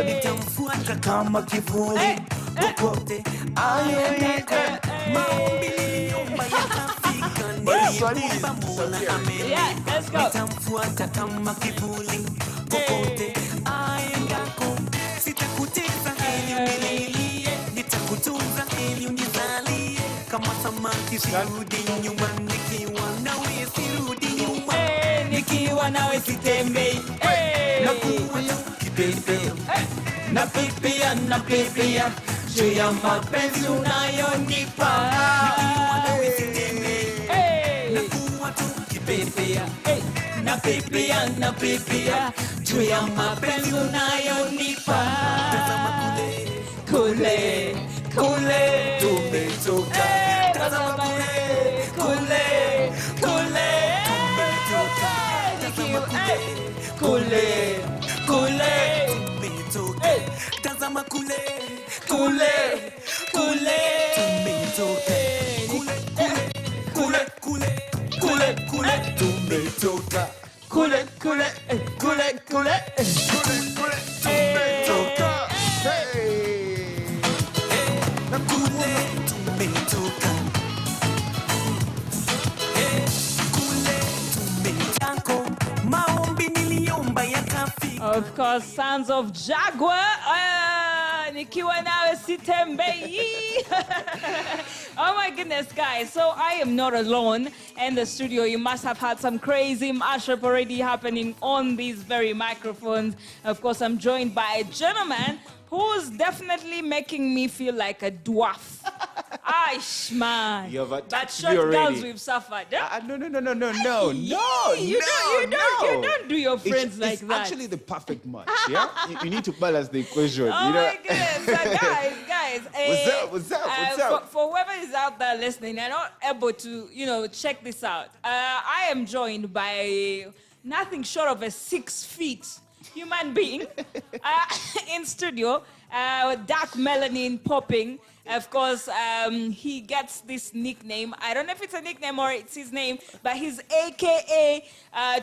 nitamfuata kama kivuli popote aendako. Maombi niliomba yakafika, niliomba Mola amenipa. Nitamfuata kama kivuli popote aendako. Sitakuteza ili unililie, nitakutunza ili unizalie. Kama samaki sirudi nyuma, nikiwa nawe sirudi nyuma. Nikiwa nawe sitembei, nakuwa kipepeo. Napepea juu ya mapenzi unayonipa. Nikiwa nawe sitembei, nakuwa kipepeo. Napepea juu ya mapenzi unayonipa. Tazama kule tumetoka. Tazama kule tumetoka. Kule tumetoka. Tazama kule tumetoka. Kule tumetoka. Kule tumetoka. Of course, Sons of Jaguar. Nikiwa nawe sitembei. Oh my goodness, guys. So I am not alone in the studio. You must have had some crazy mashup already happening on these very microphones. Of course, I'm joined by a gentleman who's definitely making me feel like a dwarf. Aish, man. But short girls we've suffered. No. You don't do your friends like that. It's actually the perfect match, yeah? You need to balance the equation, Oh my goodness. So guys. What's up? For whoever is out there listening and not able to, check this out. I am joined by nothing short of a 6 feet human being in studio, dark melanin popping. Of course, he gets this nickname. I don't know if it's a nickname or it's his name, but he's AKA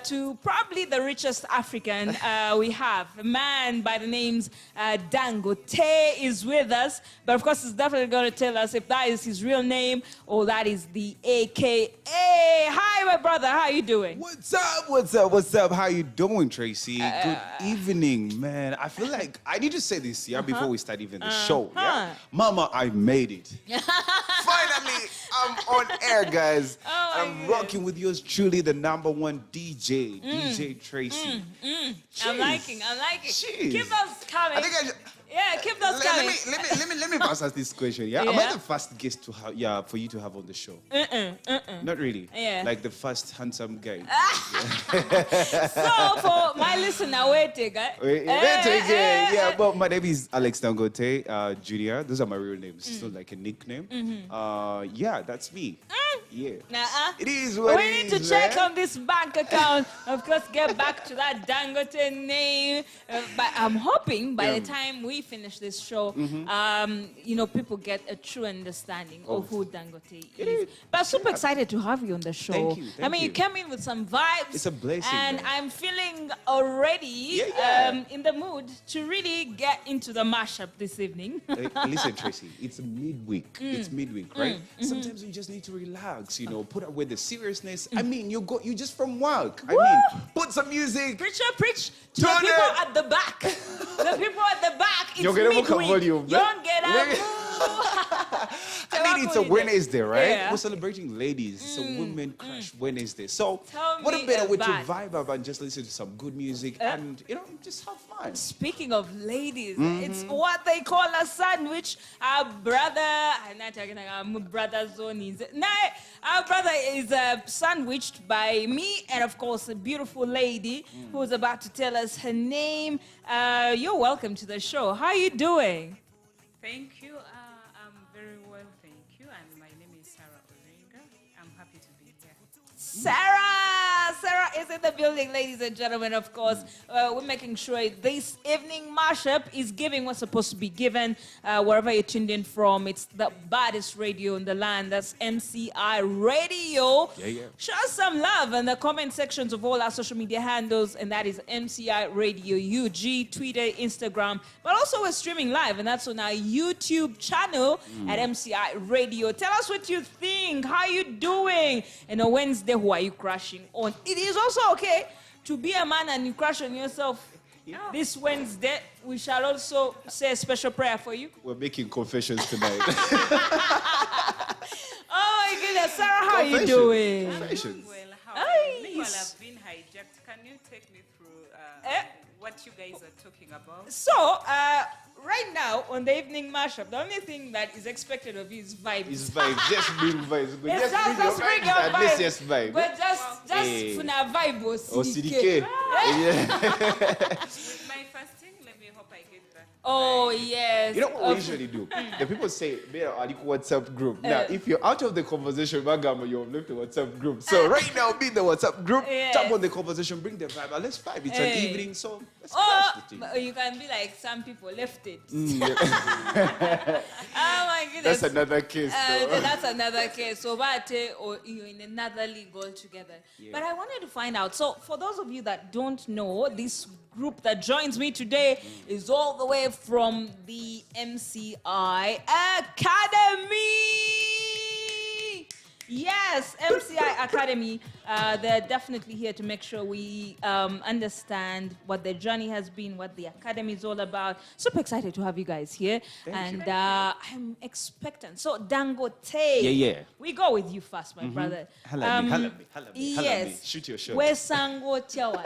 to probably the richest African we have. A man by the names Dangote is with us, but of course he's definitely going to tell us if that is his real name or that is the AKA. Hi, my brother. How you doing? What's up? How you doing, Tracy? Good evening, man. I feel like I need to say this, before we start even the show. Yeah? Mama, I made it. Finally, I'm on air, guys. I'm rocking with yours truly, the #1 DJ, DJ Tracey. I'm liking. Jeez. Keep those coming. Keep those coming. Let me ask us this question. Yeah? Am I the first guest to have, for you to have on the show? Not really. Yeah. Like the first handsome guy. So for my listener, waiting. Yeah. Well, my name is Alex Dangote Jr. Those are my real names. It's not like a nickname. Yeah, that's me. Yeah. It is what we it need to check on this bank account. Of course, get back to that Dangote name. But I'm hoping by the time we finish this show, people get a true understanding of who Dangote is. But super excited to have you on the show. Thank you. You came in with some vibes. It's a blessing. And man. I'm feeling already in the mood to really get into the mashup this evening. Listen, Tracy, it's midweek. It's midweek, right? Sometimes you just need to relax, put away the seriousness. I mean, you just from work. Woo! I mean, put some music. Preach to the people at the back. The people at the back, it's midweek. Volume, Don't get up. I mean, it's a Wednesday, right? Yeah. We're celebrating ladies. It's a Women Crush Wednesday. So, Tell what me a better way to about vibe up and just listen to some good music and, just have fun. Speaking of ladies, it's what they call a sandwich. Our brother, our brother is sandwiched by me and, of course, a beautiful lady who's about to tell us her name. You're welcome to the show. How are you doing? Thank you. I'm very well, thank you. And my name is Sarah Orega. I'm happy to be here. Sarah is in the building, ladies and gentlemen, of course. We're making sure this evening mashup is giving what's supposed to be given wherever you're tuned in from. It's the baddest radio in the land. That's MCI Radio. Yeah. Show us some love in the comment sections of all our social media handles, and that is MCI Radio UG, Twitter, Instagram. But also we're streaming live, and that's on our YouTube channel at MCI Radio. Tell us what you think. How you doing? And on Wednesday, who are you crushing on? It is also okay to be a man and you crush on yourself. Yeah. This Wednesday, we shall also say a special prayer for you. We're making confessions tonight. Oh my goodness, Sarah, how are you doing? Confessions. Well, how well, I've been hijacked. Can you take me through what you guys are talking about? So, right now on the evening mashup, the only thing that is expected of you is vibes. It's vibes. Just bring vibes. But Yes, just just bring your at least vibes. just vibe. But just Hey. funa vibe or Or CDK. CDK. Yeah. With my fasting, let me hope I get that. Oh yes. You know what we usually do? The people say, "Be on the WhatsApp group." Now, if you're out of the conversation, Magama, you've left the WhatsApp group. So right now, be in the WhatsApp group, Yes. tap on the conversation, bring the vibe. And let's vibe. It's an Hey. evening, so let's Or crash the thing. you can be like some people left it. Yeah. Oh my goodness. That's another case, though. That's another case. So, or you're in another league altogether. Yeah. But I wanted to find out. So, for those of you that don't know, this group that joins me today is all the way from the MCI Academy. Yes, MCI Academy. They're definitely here to make sure we understand what their journey has been, what the Academy is all about. Super excited to have you guys here. Thank you. I'm expectant. So, Dangote. Yeah. We go with you first, my brother. Holla me. Yes. Shoot your shot. Where's Sango Tiawan?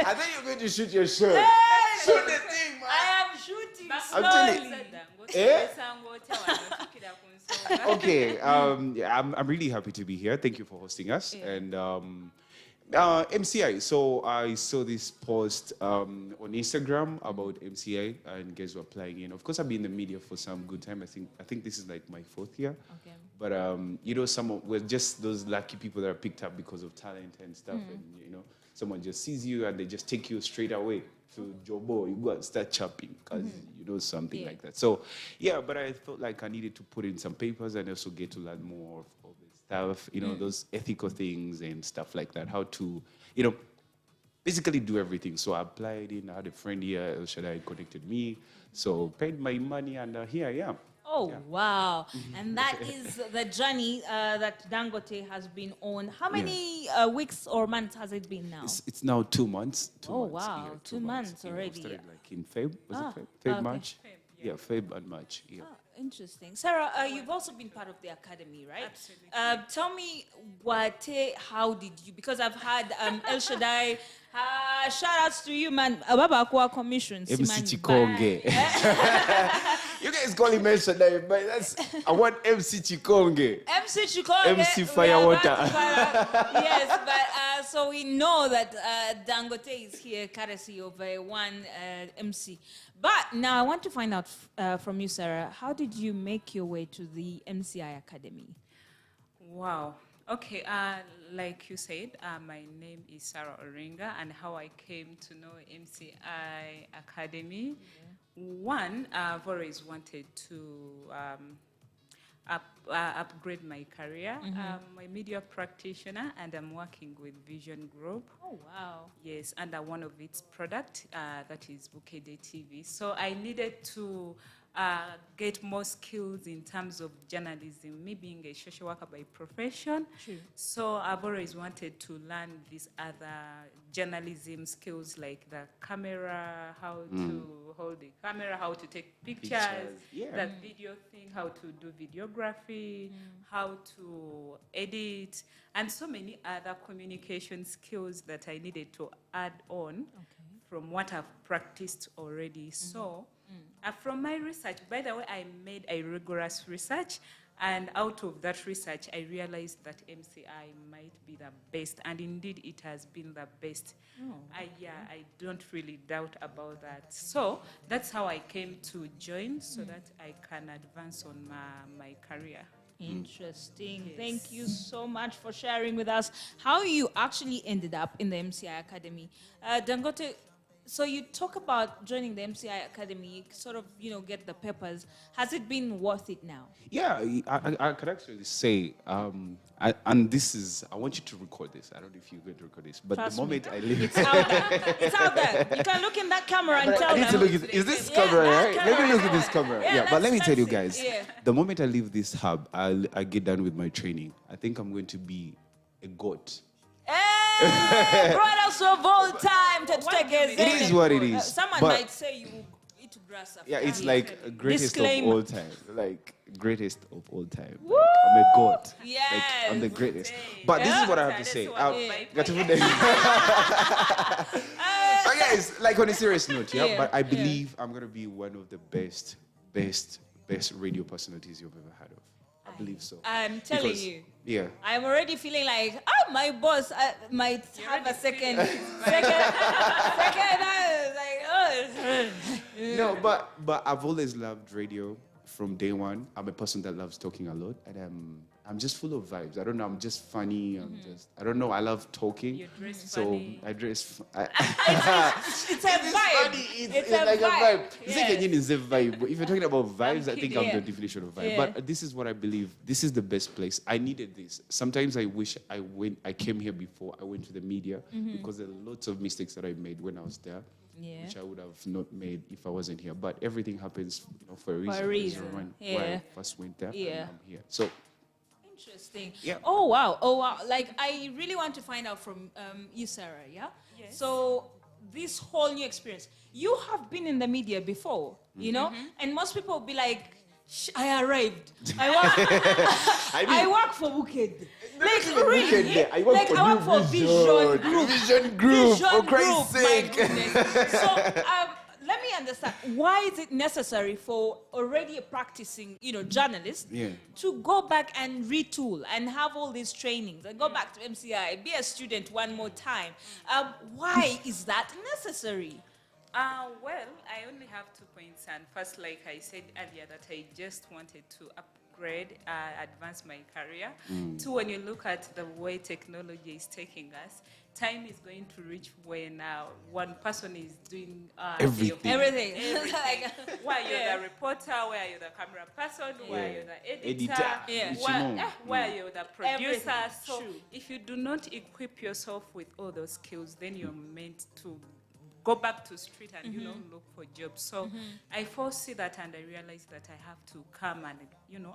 I think you're going to shoot your shot. Shoot the thing, man. I am shooting I'm telling slowly. Eh? Okay, I'm really happy to be here. Thank you for hosting us. Yeah. And MCI. So I saw this post on Instagram about MCI, and guys were applying in. Of course, I've been in the media for some good time. I think this is like my 4th year. Okay. But we're just those lucky people that are picked up because of talent and stuff. And someone just sees you and they just take you straight away to Jobo. You go and start chopping because you know something like that. So but I felt like I needed to put in some papers and also get to learn more of all this stuff, those ethical things and stuff like that. How to, basically do everything. So I applied in. I had a friend here, El Shaddai, connected me. So paid my money and here I am. Oh, wow. And that is the journey that Dangote has been on. How many weeks or months has it been now? It's now 2 months. Oh, wow. 2 months We already. started like in Feb. Was it Feb? okay. March? Yeah, Feb and March. Yeah. Oh, interesting. Sarah, you've also been part of the academy, right? Absolutely. Tell me how did you, because I've had El Shaddai, shout outs to you, man. Ababa kwa commission. MC Chikonge. You guys call him El Shaddai, but I want MC Chikonge. MC Chikonge. MC Firewater. Yes, but so we know that Dangote is here courtesy of one MC. But now I want to find out from you, Sarah, how did you make your way to the MCI Academy? Wow. Okay, like you said, my name is Sarah Oringa, and how I came to know MCI Academy. One, I've always wanted to upgrade my career. I'm a media practitioner, and I'm working with Vision Group. Oh, wow. Yes, under one of its product, that is Bukede TV. So I needed to get more skills in terms of journalism, me being a social worker by profession. True. So I've always wanted to learn these other journalism skills like the camera, how to hold the camera, how to take pictures, that video thing, how to do videography, how to edit, and so many other communication skills that I needed to add on from what I've practiced already. So from my research, by the way, I made a rigorous research, and out of that research, I realized that MCI might be the best, and indeed it has been the best. I don't really doubt about that. So that's how I came to join, so that I can advance on my career. Interesting. Thank you so much for sharing with us how you actually ended up in the MCI Academy. Dangote, so you talk about joining the MCI Academy, sort of, get the papers. Has it been worth it now? Yeah, I could actually say, and this is, I want you to record this. I don't know if you're going to record this, but Trust the moment me. I leave... It's out there. It's out there. You can look in that camera and tell I need to them. look at, is this Yeah, camera, that right? camera, Let me look at yeah. this camera. Yeah, Yeah, but let me tell you that's guys, it. Yeah. the moment I leave this hub, I get done with my training. I think I'm going to be a goat. Hey, brothers of all time. It is what it is. Someone but might say you eat grass after yeah, it's eating. like greatest Disclaimer. of all time. Like greatest of all time. Like, I'm a goat. Yes. Like, I'm the greatest. But this is what I have to say. Got to put But guys, like on a serious note, yeah. Yeah, But I believe I'm gonna be one of the best radio personalities you've ever had of. I believe so. I'm telling Because, you. Yeah. I'm already feeling like, my boss might have a second. Like, No, but I've always loved radio from day one. I'm a person that loves talking a lot, and I'm just full of vibes. I don't know. I'm just funny. I don't know. I love talking. You dress so funny. I dress. It's a vibe. It's like a vibe. Yes. Kenyan is a vibe. If you're talking about vibes, I think kidding. I'm Yeah. the definition of vibe. Yeah. But this is what I believe. This is the best place. I needed this. Sometimes I wish I came here before I went to the media because there are lots of mistakes that I made when I was there. Yeah. Which I would have not made if I wasn't here. But everything happens, for a reason. For a reason. There's one Yeah. why I first went there. Yeah. And I'm here. So Interesting. Yeah. Oh wow. Like I really want to find out from you, Sarah. Yeah. Yes. So this whole new experience, you have been in the media before, and most people will be like, I arrived. I work for Wicked. Like really? yeah, I work for I work for Vision Group. Vision Group, for Christ's My sake. goodness. So let me understand. Why is it necessary for already a practicing, journalist Yeah. to go back and retool and have all these trainings and go back to MCI, be a student one more time? Why is that necessary? Well, I only have 2 points. And first, like I said earlier, that I just wanted to upgrade, advance my career. Two, when you look at the way technology is taking us, time is going to reach when one person is doing Everything. Everything. Where you're the reporter, where you're the camera person, where you're the editor, Yeah. where you're the producer. Everything. So True. if you do not equip yourself with all those skills, then you're meant to go back to street and look for jobs. So I foresee that, and I realized that I have to come and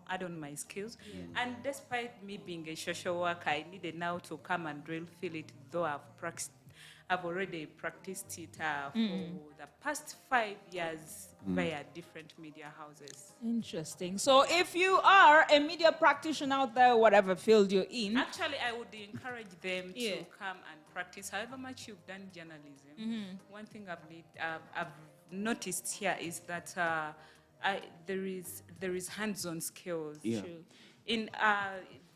add on my skills. And despite me being a social worker, I needed now to come and really feel it, though I've already practiced it for the past 5 years via different media houses. Interesting. So if you are a media practitioner out there, whatever field you're in, Actually, I would encourage them to come and practice however much you've done journalism. One thing I've noticed here is that there is hands-on skills. Yeah. True. In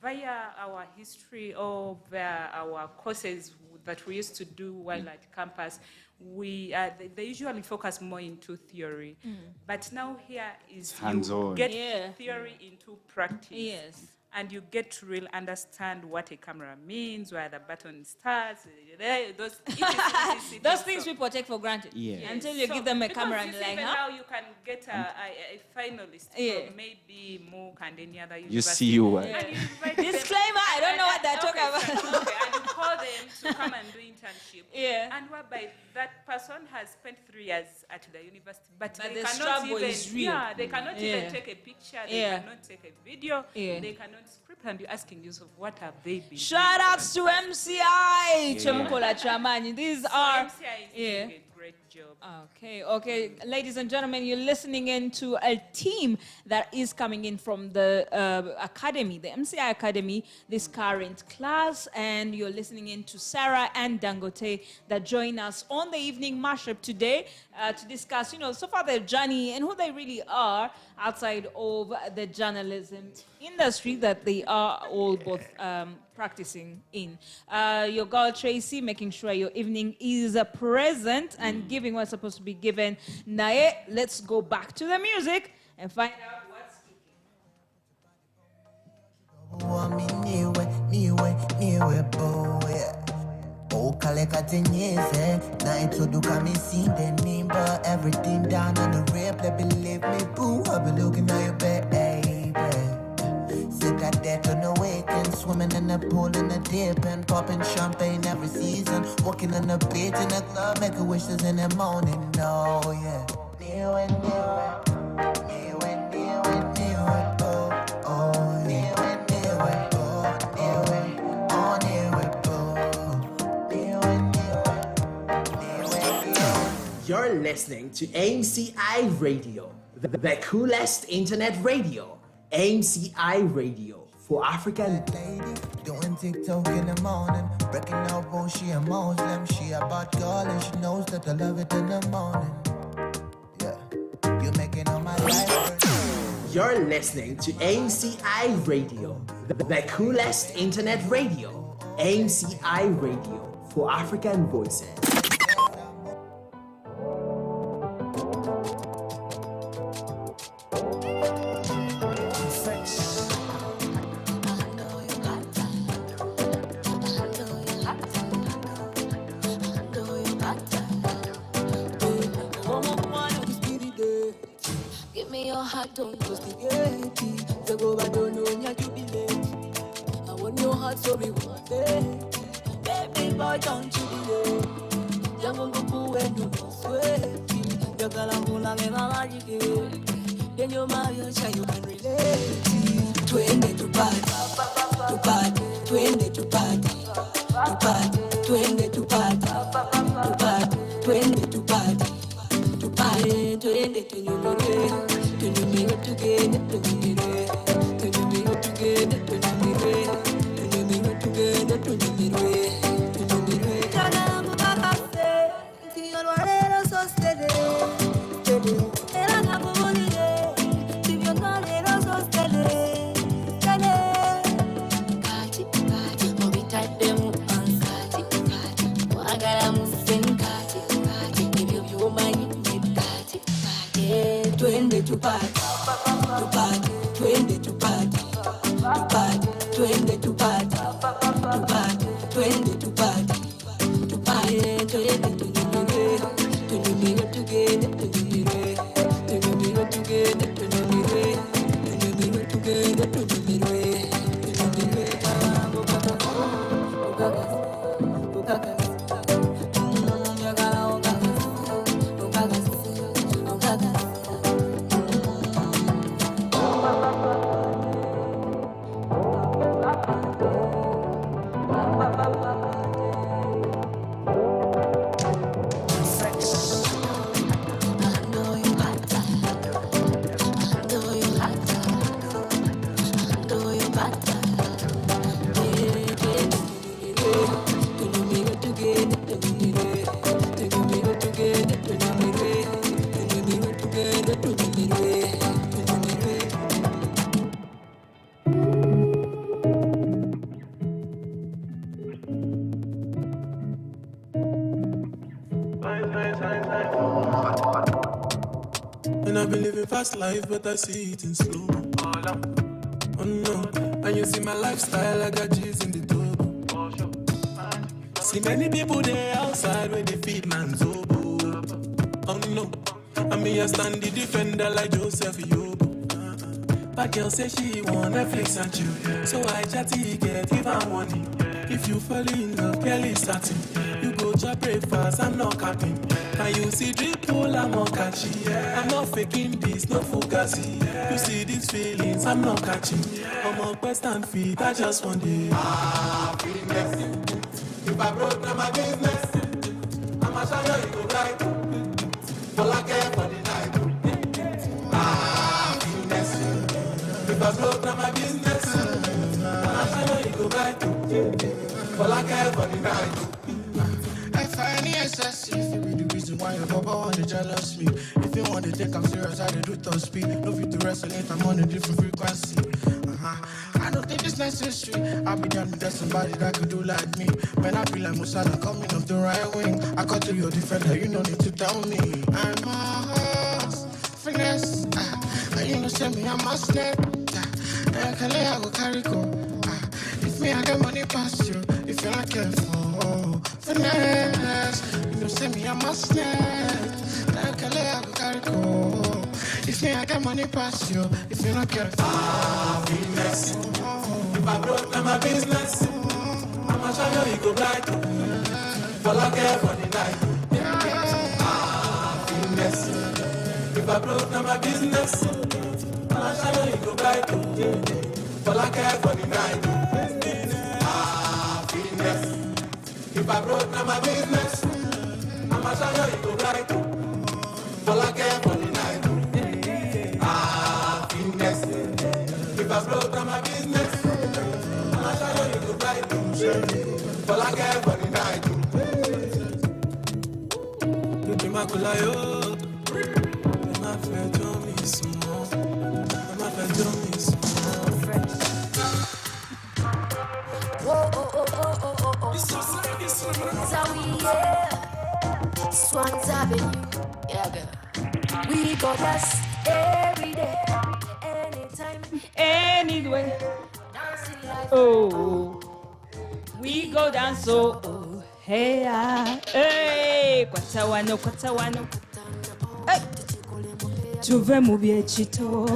via our history or via our courses that we used to do while at campus, they usually focus more into theory. But now here is hands-on. you get theory into practice. Yes. And you get to really understand what a camera means, where the button starts, Those things people take for granted. Yeah. Until you give them a camera and because they're like, even huh? now you can get a finalist from maybe MOOC and any other university. You see you. And you invite them. Disclaimer, I don't know what they're talking about. Okay, and you call them to come and do internship. Yeah. And whereby that person has spent 3 years at the university, but they the cannot struggle even, is real. Yeah, they cannot even take a picture, they cannot take a video, they cannot script, and you're asking yourself, what have they been Shout doing? outs to MCI. Chemukola Chamani. These are. MCI is doing a great job. Okay. Ladies and gentlemen, you're listening in to a team that is coming in from the academy, the MCI Academy, this current class, and you're listening in to Sarah and Dangote that join us on the evening mashup today to discuss, so far their journey and who they really are outside of the journalism industry that they are all both practicing in. Your girl Tracey, making sure your evening is present and giving what's supposed to be given. Nae, let's go back to the music and find out what's kicking. niwe boy. Oh, kaleka tenyeze, night to do me see the name, but everything down on the replay. Believe me, boo, I be looking at you, baby. Sit at that on the weekend, swimming in the pool in the dip and popping champagne every season. Walking on the beach in the club, making wishes in the morning. No, yeah. Niwe, You're listening to MCI Radio, the coolest internet radio. MCI Radio for African. Lady doing TikTok in the morning, breaking out both she a Muslim. She a bad girl and she knows that I love it in the morning. Yeah, you making all my life. You're listening to MCI Radio, the coolest internet radio. MCI Radio for African voices. Don't investigate it. The go I don't know your jubilate. I want your heart so we want it. Baby boy, don't you be late. Young Uncle when you don't sweat. You're gonna pull on and I'll then you're my child, you can relate. Twende to party, twende to party, twende to party, twende to party, twende to to party, twende to party, twende to party, twende to party, And I've been living fast life, but I see it in slow. Oh no, and you see my lifestyle, I got G's in the turbo. See many people there outside where they feed man's oboe. Oh no, and me I stand the defender like Joseph Yobo. But girl say she want Netflix and chill, so I chatty get even money. If you fall in love, girl is starting. You go to breakfast, I'm not capping. Can you see drip pull, I'm not catching. I'm not faking this, no fugazi. You see these feelings, I'm not catching. I'm on quest and feet, I just want it. Happiness. If I broke down my business, I'ma show you go right. All I care for the night. Happiness. If I broke down my business, I'ma show you go right. All I care for the night. I find it excessive. If you be the reason why your baba want to jealous me. If you want to take I'm serious, I do top speed. No fit to resonate, I'm on a different frequency. I don't think it's necessary. I'll be down with somebody that could do like me. When I feel like Musala coming off the right wing, I got to your defender, you don't need to tell me. I'm a horse, finesse. You know, send me, I'm a snap. I can lay, I go carry go. me, I got money past you. If you're not careful, finesse. You know, say me, I'm a snake. Like a leg, I gotta go. If me, I got money past you. If you're not careful, finesse. If I broke down my business, I'ma show you go bright. For like for the night. Finesse. If I broke down my business, I'ma show you go bright. For like for the night. Finesse. If I broke down my business, I'ma show you go bright. For like for the night. Finesse. If I broke down my business, I'ma show you go bright. For like for the night. Ma kulayo, ma fait dormir son nom, ma fait dormir son nom. Oh, oh, oh, oh, oh, oh, oh. Swans Avenue, yeah, girl. We got us every day, anytime, Anyway. Oh, we go down so. Oh. Hey, hey, kwatawano. Hey, tuve mubye chito.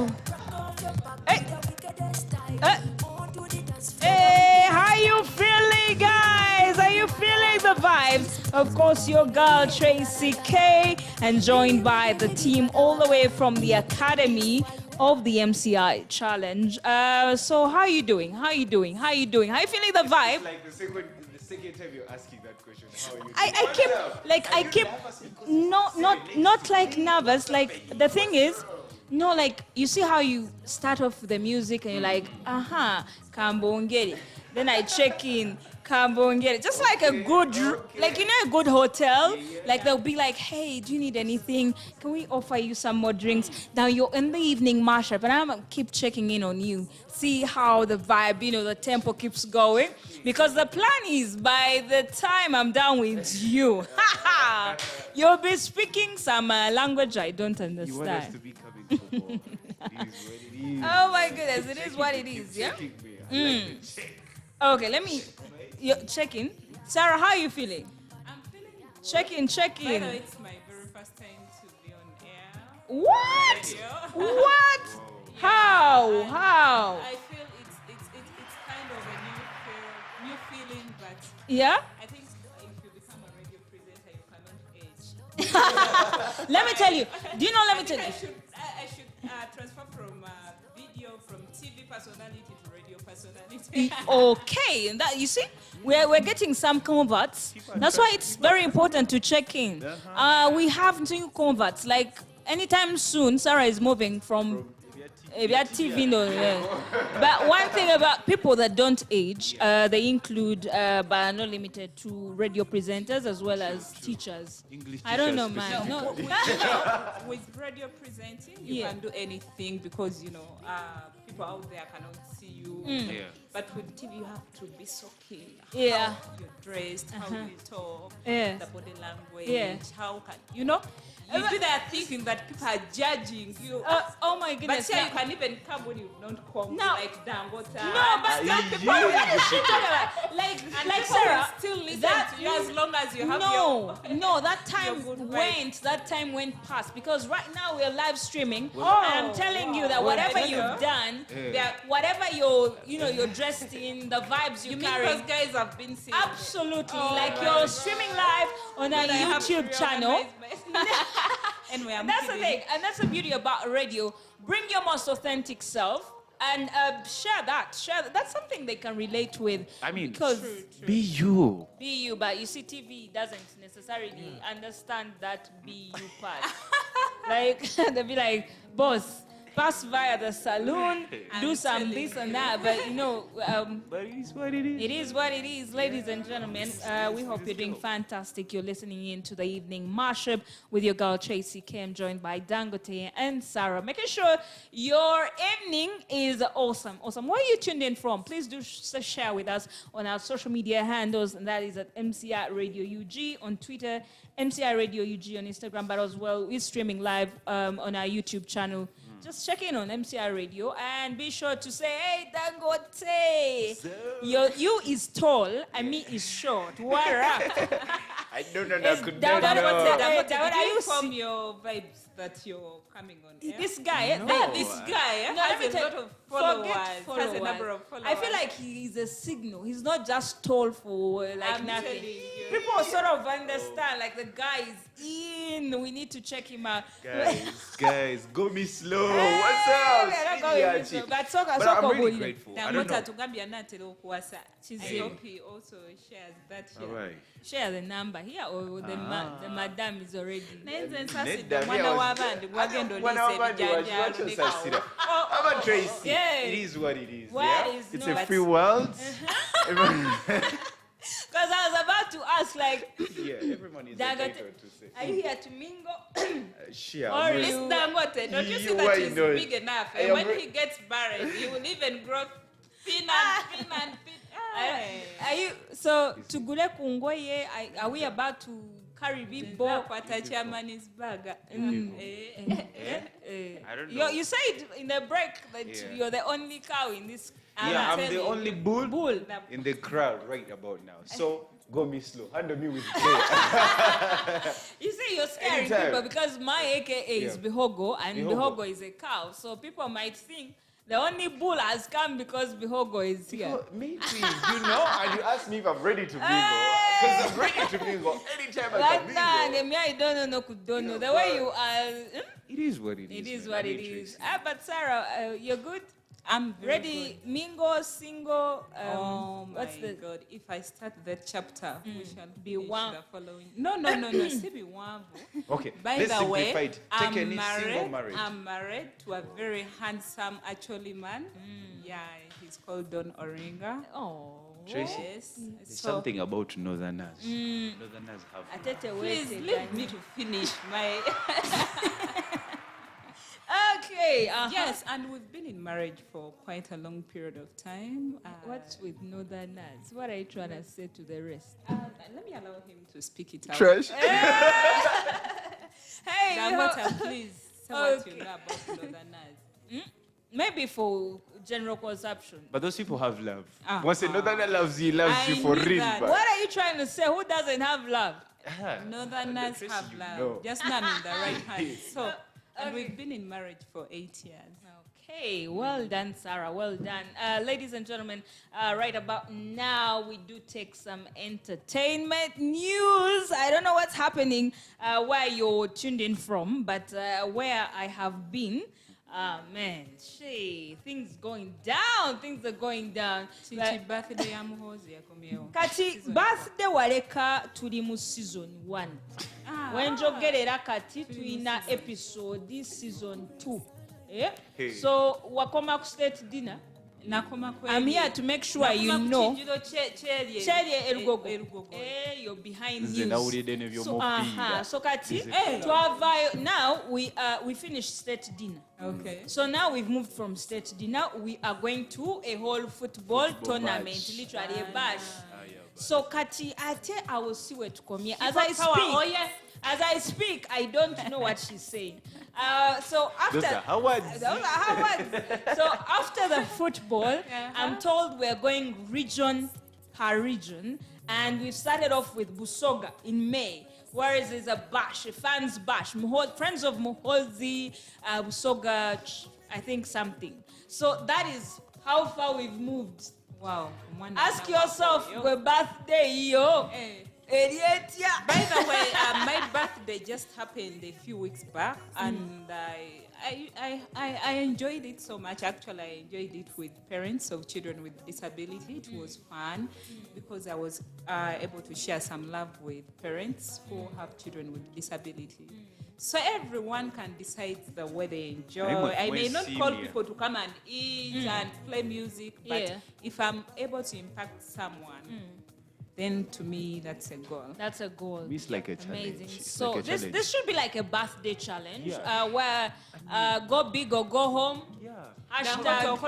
Hey, hey, how you feeling, guys? Are you feeling the vibes? Of course, your girl Tracey K, and joined by the team all the way from the Academy of the MCI Challenge. So, how are you doing? How are you feeling the vibe? Like the second time you're asking that question, how are you? I keep not like nervous. Like the thing is, no, like you see how you start off with the music and you're like, Kambongeri. Then I check in, Kambongeri. Just like a good, like a good hotel. Like they'll be like, hey, do you need anything? Can we offer you some more drinks? Now you're in the evening mashup, and I'm keep checking in on you. See how the vibe, the tempo keeps going. Because the plan is by the time I'm done with you, you'll be speaking some language I don't understand. You want us to be coming for more. It is what it is. Oh my goodness, it is what it is, yeah? Okay, let me check in. Sarah, how are you feeling? I'm feeling good. Check in. By the way, it's my very first time to be on air. What? Radio. What? How? I feel it's kind of a new feeling, but Yeah? I think if you become a radio presenter, you cannot age. Let me tell you. Do you know, let me tell I you. should transfer from video, from TV personality to radio personality. Okay, and that you see, we're getting some converts. That's why it's very important to check in. We have new converts. Like anytime soon, Sarah is moving from TV. But one thing about people that don't age, they include, but not limited to, radio presenters as well as teachers. English I don't know, teachers man. No. With radio presenting, you can do anything because people out there cannot see you. Yeah. But with TV, you have to be so keen. Yeah. How you're dressed, how you talk, Yeah. the body language, Yeah. how can you do that thinking that people are judging you. Oh my But goodness. here you can even come when you don't come No. like Dangote. No, but Yeah. people, what is she talking about? Like People Sarah, will still listen that to you as long as you have no, that time your good vibes. that time went past, because right now we're live streaming, and I'm telling you that whatever you've done, whatever you're dressed in, the vibes you mean carry, those guys have been seeing absolutely, you're streaming live on our YouTube channel. Anyway, I'm That's the kidding. thing, and that's the beauty about radio. Bring your most authentic self and share that. That's something they can relate with. I mean, because be you. be you, but you see, TV doesn't necessarily understand that be you part. Like they'll be like, boss, pass via the saloon, do some this and that, but But it is what it is. it is what it is, ladies and gentlemen. We hope you're doing fantastic. You're listening in to the evening mashup with your girl Tracey Kim, joined by Dangote and Sarah. Making sure your evening is awesome. Where are you tuned in from? Please do share with us on our social media handles, and that is at MCI Radio UG on Twitter, MCI Radio UG on Instagram, but as well we're streaming live on our YouTube channel. just check in on MCI Radio and be sure to say, hey, Dangote. You is tall and me is short. What up? I don't know. Dangote, Are you from from your vibes that you're coming on? Yeah? this guy, This guy has a lot of followers. Has a number of followers. I feel like he's a signal. He's not just tall for like I'm nothing. telling you. People sort of understand, like the guy is in. We need to check him out. Guys, go me slow. Hey, What's we are not up? going with you. But I'm really grateful. I don't know. She's I hope he also shares that here. All right. share the number here, or the madam is already. I'm a Tracey. Yeah. It is what it is. What Yeah? is It's not- a free world. Because I was about to ask, like, Yeah, everyone is entitled to say. are you here to mingle? Sure. Or no. is Dangote, don't you see You that he's know it. big enough? I And am when re- he gets married, he will even grow thin and thin. Are you so to Gule Kungoye? Are we about to carry big ball? Chairman's bag. I don't know. You said in the break that Yeah. you're the only cow in this. Yeah, I'm the telling only you. bull in the crowd right about now. So go me slow. Handle me with care. You see, you're scaring Anytime. people because my AKA is Yeah. Bihogo, and Bihogo. Bihogo is a cow. So people might think the only bull has come because Bihogo is here. Oh, me too. You know, and you ask me if I'm ready to mingle. Because I'm ready to mingle anytime I Right can now, mingle. I don't know, no, could don't know. Yeah, The way but- you are, It is what it is. it is man. what I it mean, is. Tracey. But Sarah, you're good? I'm very Ready, mingle, single. Oh my what's the God! If I start that chapter, we shall Be finish one. the following. No. Still be one. Okay, By let's the way, simplify it. Take I'm any single married. marriage. I'm married to a very handsome, actually man. Yeah, he's called Don Oringa. Oh. Tracey, Yes. there's So something about Northerners. Northerners have... Atete please wete, leave Dani. me to finish my. Okay. Yes, and we've been in marriage for quite a long period of time. What's with Northerners? What are you trying to say to the rest? Let me allow him to speak it out. Trash. Hey, Dangota, please say what Okay. you know about Northerners. maybe for general consumption. But those people have love. Ah. Once a Northerner loves you, he loves I you for knew real. that. but- What are you trying to say? Who doesn't have love? Northerners Tracy, have you love. know. Just not in the right hands. So, and we've been in marriage for 8 years. Okay, well done, Sarah. Well done. Ladies and gentlemen, right about now, we do take some entertainment news. I don't know what's happening where you're tuned in from, but where I have been, man, things going down. Things are going down. Chichi birthday ya muhozi yakomyewo. Kati birthday waleka tuli mu season 1. Wenjogerera kati tuina episode season 2. Yeah? Hey. So wakoma ku state dinner. Nakoma I'm here to make sure you know. Cherry Erugogo. You're behind Nze news. nawulidde n'ebyo So, mupiira. so kati, Nze now we finished state dinner. Okay. So now we've moved from state dinner. We are going to a whole football tournament, match. literally a bash. Yeah, So kati ate I will see where to come here. As I speak, I don't know what she's saying. So after Those are Howards. those are Howards. So after the football, I'm told we're going region per region, and we've started off with Busoga in May. Whereas there's a bash, a fans bash, friends of Muhozi, Busoga, I think something. So that is how far we've moved. Wow. Ask yourself, your birthday, yo. By the way, my birthday just happened a few weeks back, and I enjoyed it so much. Actually, I enjoyed it with parents of children with disability. It was fun because I was able to share some love with parents who have children with disability. So everyone can decide the way they enjoy. I may not call people to come and eat and play music, but if I'm able to impact someone, then to me that's a goal. That's a goal. It's like a challenge. Amazing. It's So like a challenge. this should be like a birthday challenge Yeah. where go big or go home. Yeah. Hashtag.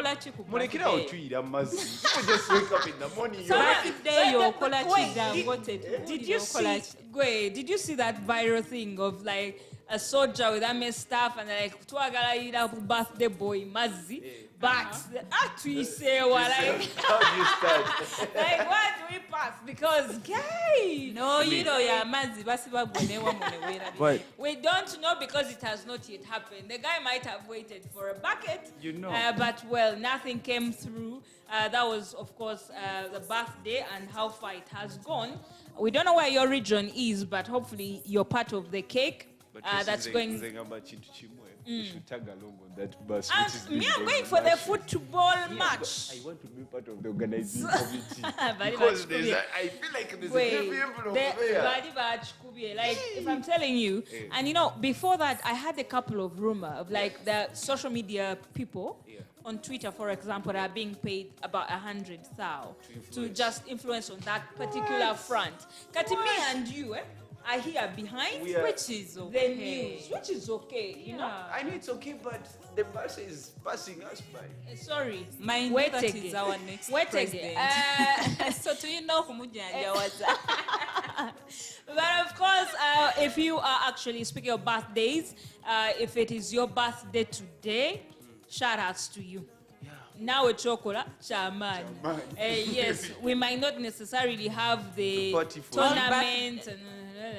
Mulekera otuyira mazzi. People just wake up in the morning. So, you're did you see that viral thing of like a soldier with a staff and like twagala birthday boy Mazzi, but we say what like How do you start? like what do we pass? Because gay. No, you know, yeah, Mazzi, basiba But We don't know because it has not yet happened. The guy might have waited for a bucket, but well, nothing came through. That was, of course, the birthday and how far it has gone. We don't know where your region is, but hopefully you're part of the cake. That's going. We should tag along on that bus. Me, I'm going for the football match. I want to be part of the organizing committee. Very Because much I feel like there's a few people over there. Like, if I'm telling you, and you know, before that, I had a couple of rumors of like the social media people on Twitter, for example, that are being paid about 100,000 to just influence on that particular front. Kati, me and you, are here behind, which is okay. The news, which is okay, you know. I know it's okay, but the bus is passing us by. Sorry, wait that is our next president. So do you know who was? But of course, if you are actually speaking of birthdays, if it is your birthday today, shout outs to you. Now chocolate, chairman. Yes, we might not necessarily have the tournament and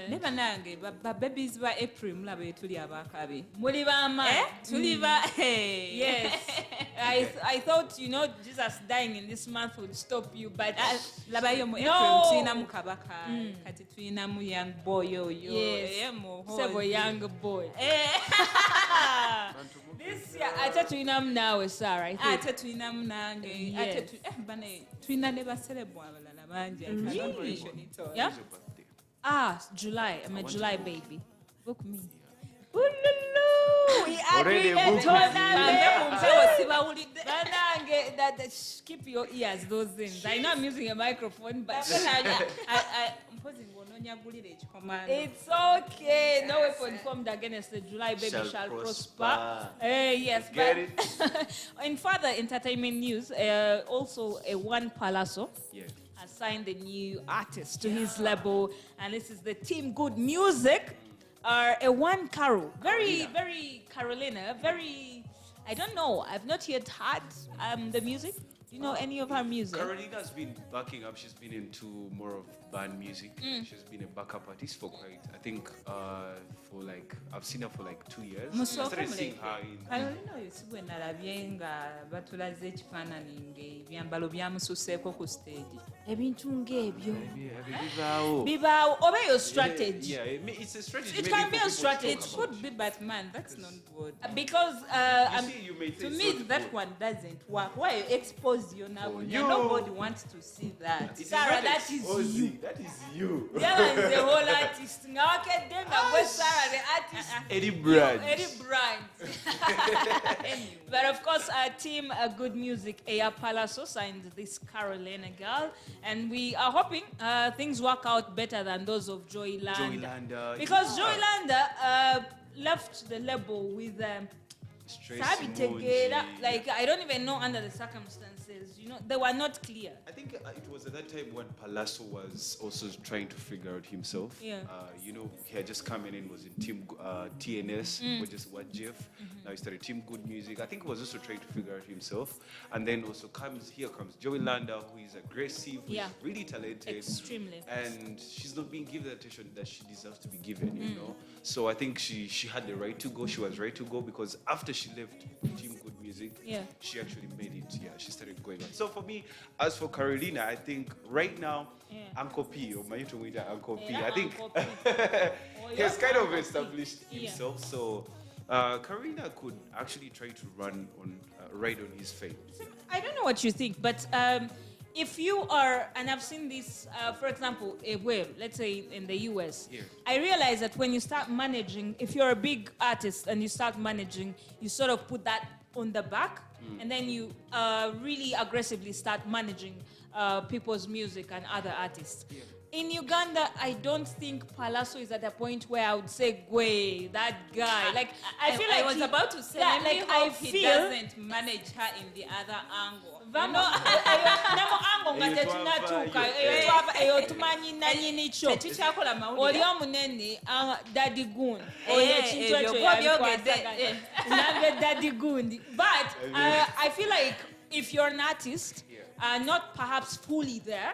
Never nange, but babies by April, mulabe tuli abakabe. Muliba man. Tuliba, yes. I thought, you know, Jesus dying in this month would stop you, but labayo mu April tuina mukabaka, kati tuina mu young boy yo. Yes. Several young boy. This year, ate tuina mnawe Sarah. Ate tuina mnange. Ate bane tuina neba celebwa abalala banje. Yeah. July. I'm a July baby. Book me. We Already booked keep your ears, those things. I know I'm using a microphone, but it's okay. No weapon formed against the July baby shall prosper. Yes, but in further entertainment news, also a One Palazzo has signed a new artist to his label, and this is the Team Good Music. A One Caro, very Carolina, very. I don't know. I've not yet heard the music. Do you know any of her music? Carolina's been backing up. She's been into more of band music. She's been a backup artist for quite, I think, for like, I've seen her for like 2 years. I started seeing her in... Carolina yosibwe nalabye nga batulaze ekifaananyi ng'ebyambalo byamususeeko ku stage. Ebintu ng'ebyo. Bibaawo. Oba your strategy. Yeah, it's a strategy. It can be a strategy. It should be, but man, that's not good. Because to me, that one doesn't work. Why you expose you now? Nobody wants to see that. Sarah, that is you. That is you. Yeah, the whole artist. Now, Sarah, the artist. Eddie Brand. Anyway. But of course, our team, Good Music, Aya Palazzo signed this Carolina girl, and we are hoping things work out better than those of Joy Landa. Because Joy Landa left the label with like, I don't even know under the circumstances, you know, they were not clear. I think it was at that time when Palazzo was also trying to figure out himself. Yeah. You know, he had just come in was in Team TNS, which is what Jeff. Now he started Team Good Music. I think he was also trying to figure out himself. And then also here comes Joey Landa, who is aggressive, who is really talented. Extremely. And she's not being given the attention that she deserves to be given, you know. So I think she had the right to go. She was right to go because after she left Team Good Music, she actually made it. Yeah, she started going on. So for me, as for Carolina, I think right now, Uncle P, or my Twitter Uncle P, I think he has kind of established himself. So Carolina could actually try to ride on his fame. I don't know what you think, but if you are, and I've seen this, for example, let's say in the US, I realize that when you start managing, if you're a big artist and you start managing, you sort of put that on the back, and then you really aggressively start managing people's music and other artists. in Uganda, I don't think Palazzo is at a point where I would say, "Gwe, that guy." Like I feel like I was about to say, yeah, like I he feel doesn't manage her in the other angle. Vamo namo ango nga tetunatuuka eyo tumanyi nanyini kyo Tetukyakola mawulire. oli omunene Daddy Goon ekintu ebyo ekyo byogedde. nambe Daddy Goon but I feel like if you're an artist not perhaps fully there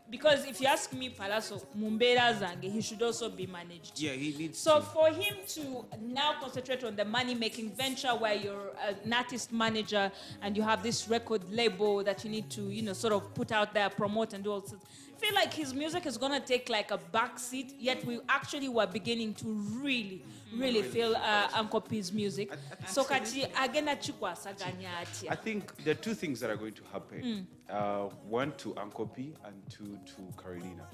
because if you ask me Palazzo Mumbera Zange he should also be managed. Yeah, he needs So for him to now concentrate on the money-making venture where you're an artist manager and you have this record label that you need to, sort of put out there, promote and do all this, I feel like his music is going to take like a back seat, yet we actually were beginning to really feel Uncle P's music. So kati agenda chikwasaganya atya. I think there are two things that are going to happen. One to Uncle P and two to Carolina.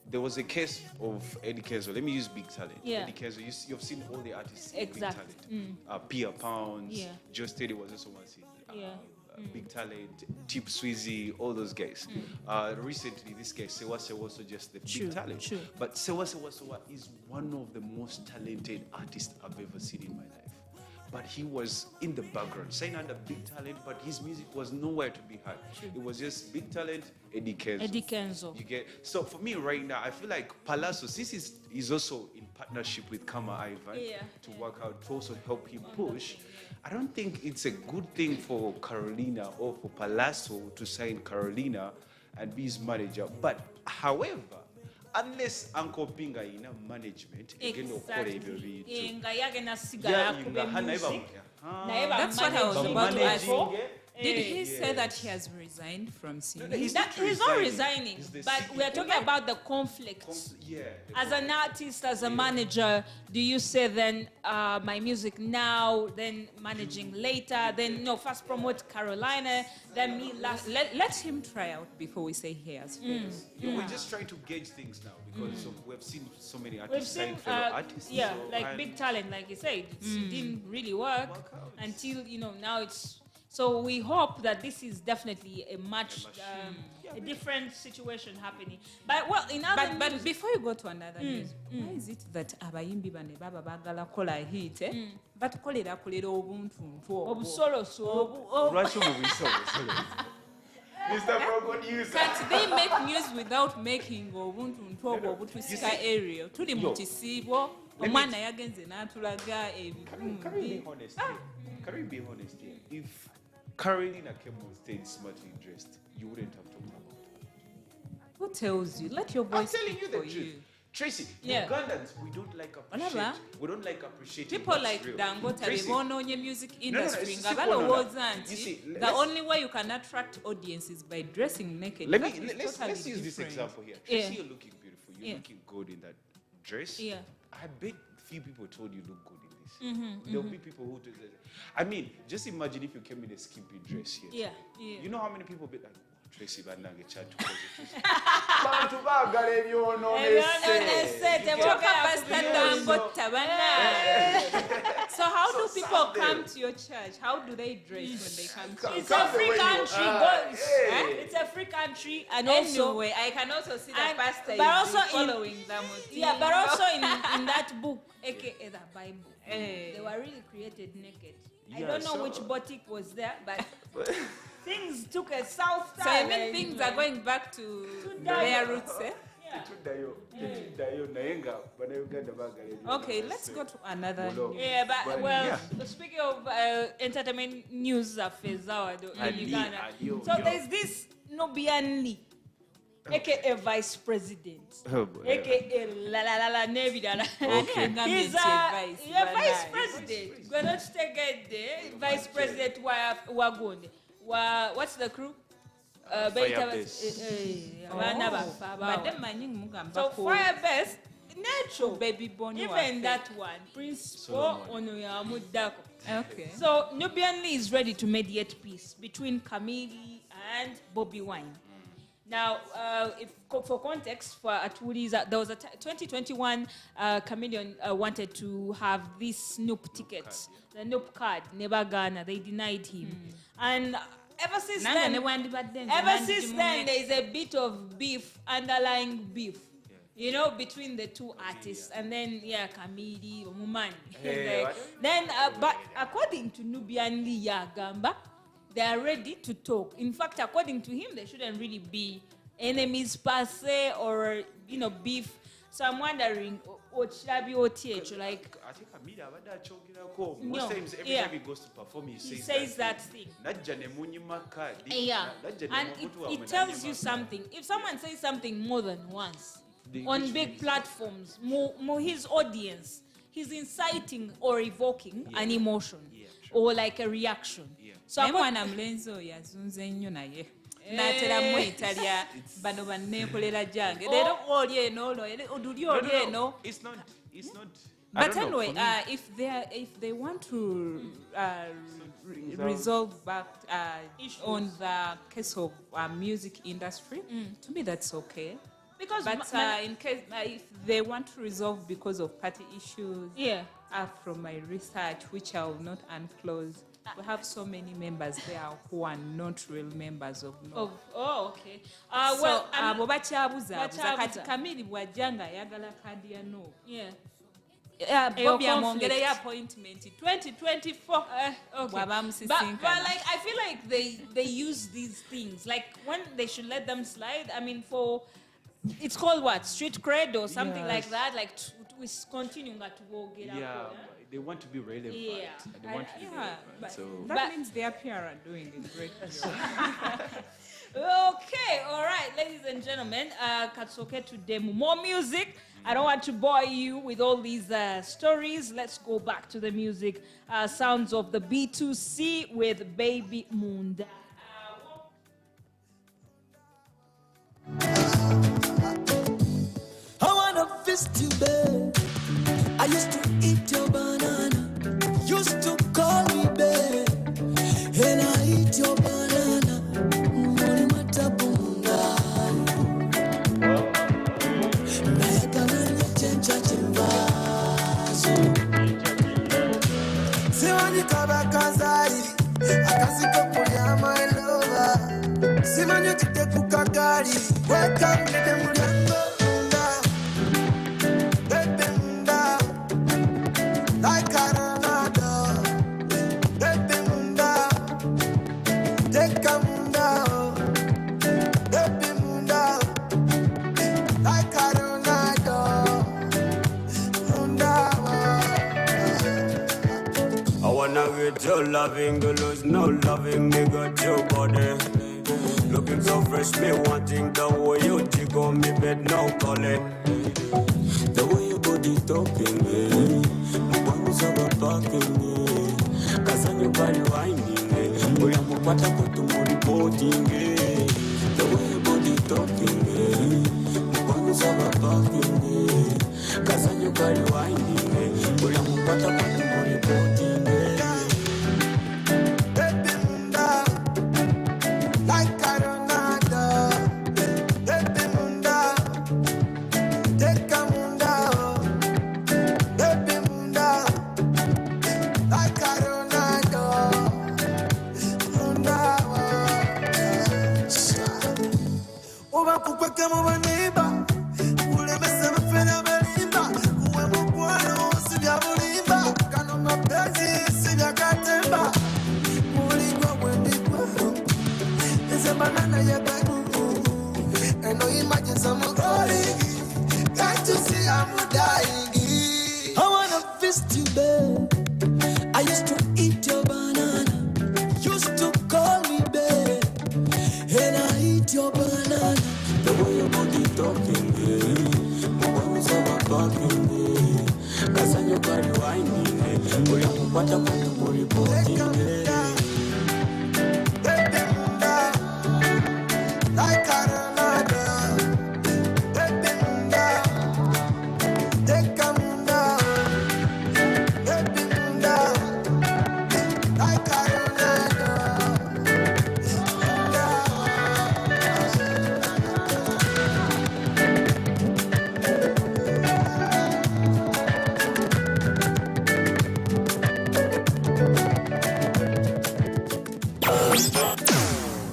There was a case of Eddie Kenzo. Let me use Big Talent. Yeah. Eddie Kenzo, you've seen all the artists in Exactly. Big Talent. Pia Pounds, Yeah. Joe Steady was also one scene. Yeah. Big Talent, Tip Sweezy, all those guys. Recently, this guy, Sewa Sewa, so just the True, Big Talent. true. But Sewa Sewa Sewa is one of the most talented artists I've ever seen in my life. But he was in the background, saying under Big Talent, but his music was nowhere to be heard. It was just Big Talent, Eddie Kenzo. Eddie Kenzo. You get so for me right now, I feel like Palazzo, since he's also in partnership with Kama Ivan to work out to also help him push. I don't think it's a good thing for Carolina or for Palazzo to sign Carolina and be his manager. But however, unless Uncle Pinga in a management, Exactly. Nga yagena sigala kube music. That's what I was about to ask. Did he Eh. say that he has resigned from singing? He's He's not resigning, He's the but we are CEO. talking about the conflicts. Yeah. As an artist, as a manager, do you say then my music now, then managing later, then first promote Carolina, then me last? Let him try out before we say he has failed. Yeah, we're just trying to gauge things now because we've seen so many We've artists seen, sign fellow artists. yeah, so like I'm- Big Talent, like you said, it didn't really work until now it's. So we hope that this is definitely a much a different situation happening. But well, in other But news, before you go to another news, why is it that abayimbi bane baba bagala kola hit batukolera kolera obuntuntu obwo? obusolo Lwaki mubisolo? Mr. Brogon user. Can't they make news without making obuntuntu obwo obutusika area? Tuli mu kisiibo, omwana yagenze n'atulaga Can we ebibumbi. be honest here? Can we be honest here? If Carolina came on stage smartly dressed, you wouldn't have talked about it. Who tells you? Let your I'm voice telling you speak the for truth. you. Tracy, Yeah. Ugandans, we don't like Olaba? appreciating People what's like real. Dangote Tracy, bebonoonye music no, industry it's nga simple balowooza enough. You see, nti the let's- only way you can attract audiences by dressing naked. let's That is totally use this different. example here. Yeah. Tracy, you're looking beautiful. You're Yeah. looking good in that dress. Yeah. I bet few people told you look good in this. There'll be people who told I mean, just imagine if you came in a skimpy dress here. yeah. You know how many people be like, Tracy banange chat to Bantu bagala ebyononese. Talk about Dangote, bana. So how do people come to your church? How do they dress when they come to It's you? a free country, boys. Hey. It's a free country, and also Anyway, I can also see the and- pastor but is also in- following them. yeah, but also in that book, aka the Bible, Eh. they were really created naked. I Yeah, don't know so- which boutique was there, but things took a south So turn. I mean things are going back to Dio. their roots, eh? Tetudayo naye nga bannayuganda baagala ebyononese. Okay, let's go to another Hold on. news. Yeah, but well, yeah. speaking of entertainment news affairs in Adi, Uganda, adio, so yo. there's this Nubian Lee, aka Vice President, Oh, boy. aka La La La La Nebidala. Okay. He's Vice, Vice President. We're not taking the Vice President Wagonde. What's the crew? Firebase. Abana bafa But bawo. them mining mugamba So ko Firebase, natural. baby born Even that one, Prince Onoyamuddako. Okay. So Nubian Lee is ready to mediate peace between Camille and Bobby Wine. Now, for context, for Atuli's, there was a 2021 Chameleon wanted to have this Snoop ticket, the Snoop card, Nebagana. They denied him, and ever since then, there is a bit of beef, underlying beef. You know, between the two artists, and then Kamidi, Mumani. Hey, then, but according to Nubian Yagamba, they are ready to talk. In fact, according to him, they shouldn't really be enemies per se, or beef. So I'm wondering, what should I be OTH? Like, I think most times every time he goes to perform, he says that thing. And it tells you something. If someone says something more than once on big platforms, more his audience, he's inciting or evoking an emotion or like a reaction. So mwana mlenzo yazunze nnyo naye natera mwetalya bano bannekolera jange lero oli eno oduli oli eno. It's not but anyway, if they want to resolve back on the case of music industry, to me that's okay. Because in case if they want to resolve because of party issues, from my research, which I will not unclose, we have so many members there who are not real members of no. Oh, okay. Well, abo bakyabuza kati Kamili bwajjanga ayagala kadi ya no. Bobby amwongereyo appointment 2024. Okay. But like I feel like they use these things like when they should let them slide. I mean, for it's called what, street cred or something like that. Like we continue to go get out. They want to be relevant. They want to be relevant. So that means their PR are doing a great job. Okay, all right, ladies and gentlemen, Katsoke to demo more music. I don't want to bore you with all these stories. Let's go back to the music. Sounds of the B2C with Baby Munda. I wanna fist you, babe. I used to eat your banana. Used to call me babe. And I eat your banana. Mori matabunga. Nayakana nyechencha chimbazo. Siwani kabakazari. Akaziko kulia my lover. Simani chite kukagari. Welcome to the Mulango. Your loving, you lose no loving, me got your body. Looking so fresh, me wanting the way you jiggle me, bed no calling. The way your body talking, my bones are talking, cause I'm your body whining, we are what I put to money reporting. The way your body talking, my bones are talking, cause I'm your body whining, we are what I put to money reporting.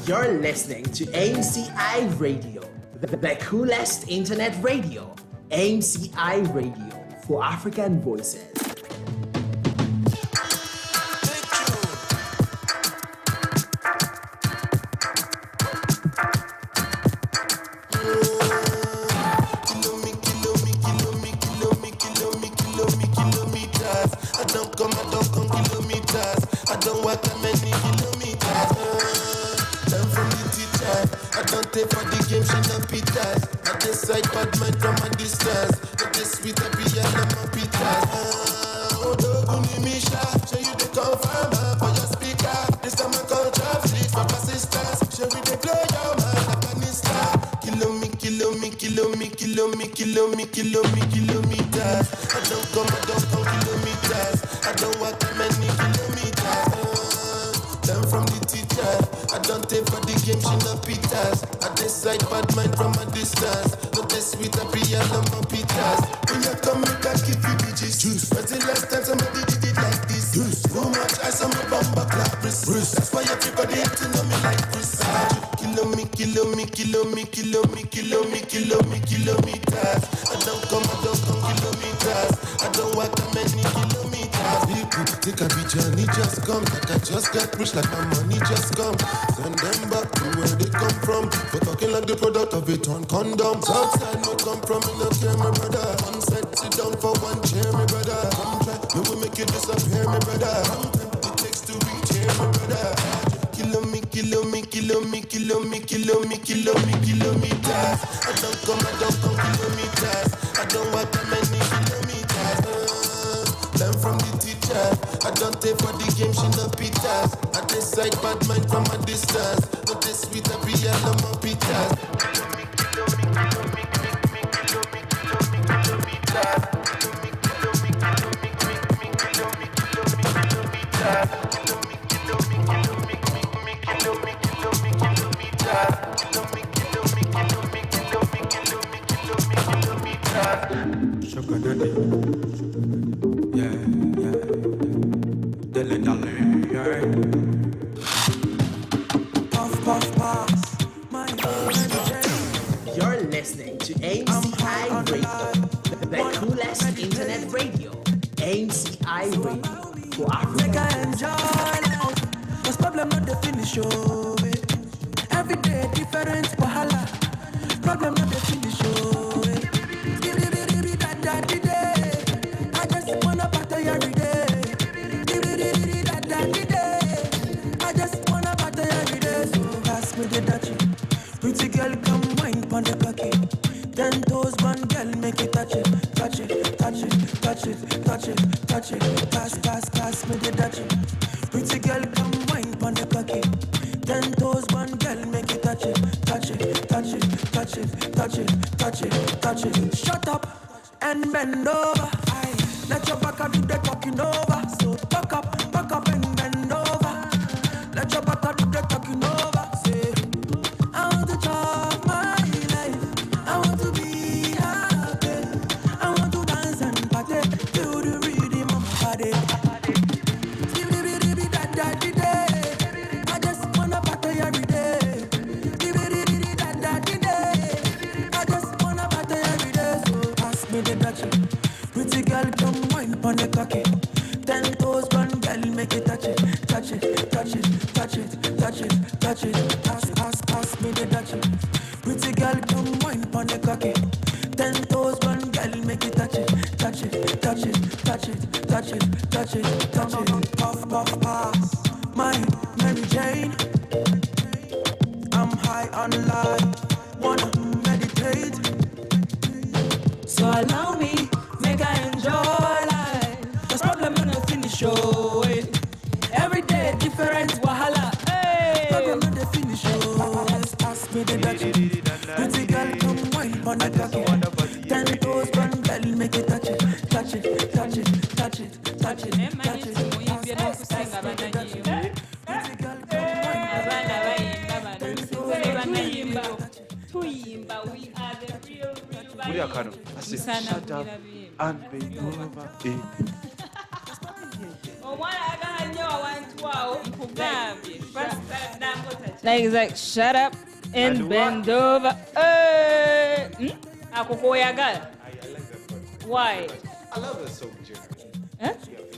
You're listening to MCI Radio, the coolest internet radio. MCI Radio for African Voices. For the game, she not pitas. I decide bad mind from a distance. But this sweet happy and I'm a pitas. Oh, Doguni Misha, show you the confirm for your speaker. This time I call traffic for persistence. Show you the blow your mind like a nista. Kilometers. I don't come kilometers. I don't walk that many kilometers. Learn from the teacher. I don't take for the game, she not pitas. I decide bad mind from a distance. Not this sweet happy and I'm a pitas. When you come, make I give you the juice. When's the last time somebody did it like this? Juice. Too much ice on my bumper clap wrist. That's why everybody hating on me like Chris. Kilometers. I don't come kilometers. I don't walk that many kilometers. People think I be journey just come. Like I just got rich, like my money just come. Send them back to where they come from. For talking like the product of a torn condom. Southside no come from, me no care, my brother. One side, sit down for one chair, my brother. Come try, me will make you disappear, my brother. Long time it takes to reach here, my brother. Kilometers. I don't come kilometers. I don't walk that many kilometers. Learn from the teacher. I don't take for the game, she no pitas. I decide bad mind from a distance. Not this sweet happy and I'm a pitas. Sugar daddy, yeah. Dilly dally, yeah. Puff, puff, pass. You're listening to MCI Radio, the coolest internet radio. MCI Radio for Africa. Enjoy life. Cause problem not the finish, oh. Every day different wahala. Problem not the finish, oh. I just wanna party every day. I just wanna party every day. So pass me the dutchie. Pretty girl come wine pon the cocky. 10 toes, one girl make it touch it. Touch it, touch it, touch it, touch it, touch it. Pass me the dutchie. Pretty girl come wine pon the cocky. 10 toes, one girl make it touch it. Touch it, touch it, touch it, touch it, touch it, touch it. Shut up and bend over. Aye. Let your back do the talking over. So back up and bend over. Let your back do the talking over. Say, I want to chop my life. I want to be happy. I want to dance and party to the rhythm of my body. I just wanna party every day. I just wanna party every day. So pass me the dutchie. Pretty girl come wine pon the cocky. 10 toes, one girl make it touch it, touch it, touch it, touch it, touch it, touch it. Pass me the dutchie. Pretty girl come wine pon the cocky. 10 toes, one girl make it touch it, touch it, touch it, touch it, touch it, touch it, touch it. Puff, puff, pass. My Mary Jane. I'm high on life, wanna meditate. So allow me, make I enjoy life. Cause problem on the finish, show it. Every day different wahala. Hey. Problem on the finish, show it. Pass me the dutchie. Pretty girl come wine pon the cocky. 10 toes, one girl make it touch it, touch it, touch it, touch it, touch it, touch it. Pass me the dutchie. Pretty girl come We are the real Kulia Kano. I said, shut up and be over. Like it's like shut up and bend over. Akukoyagal. Why? I love the song, generally. Huh?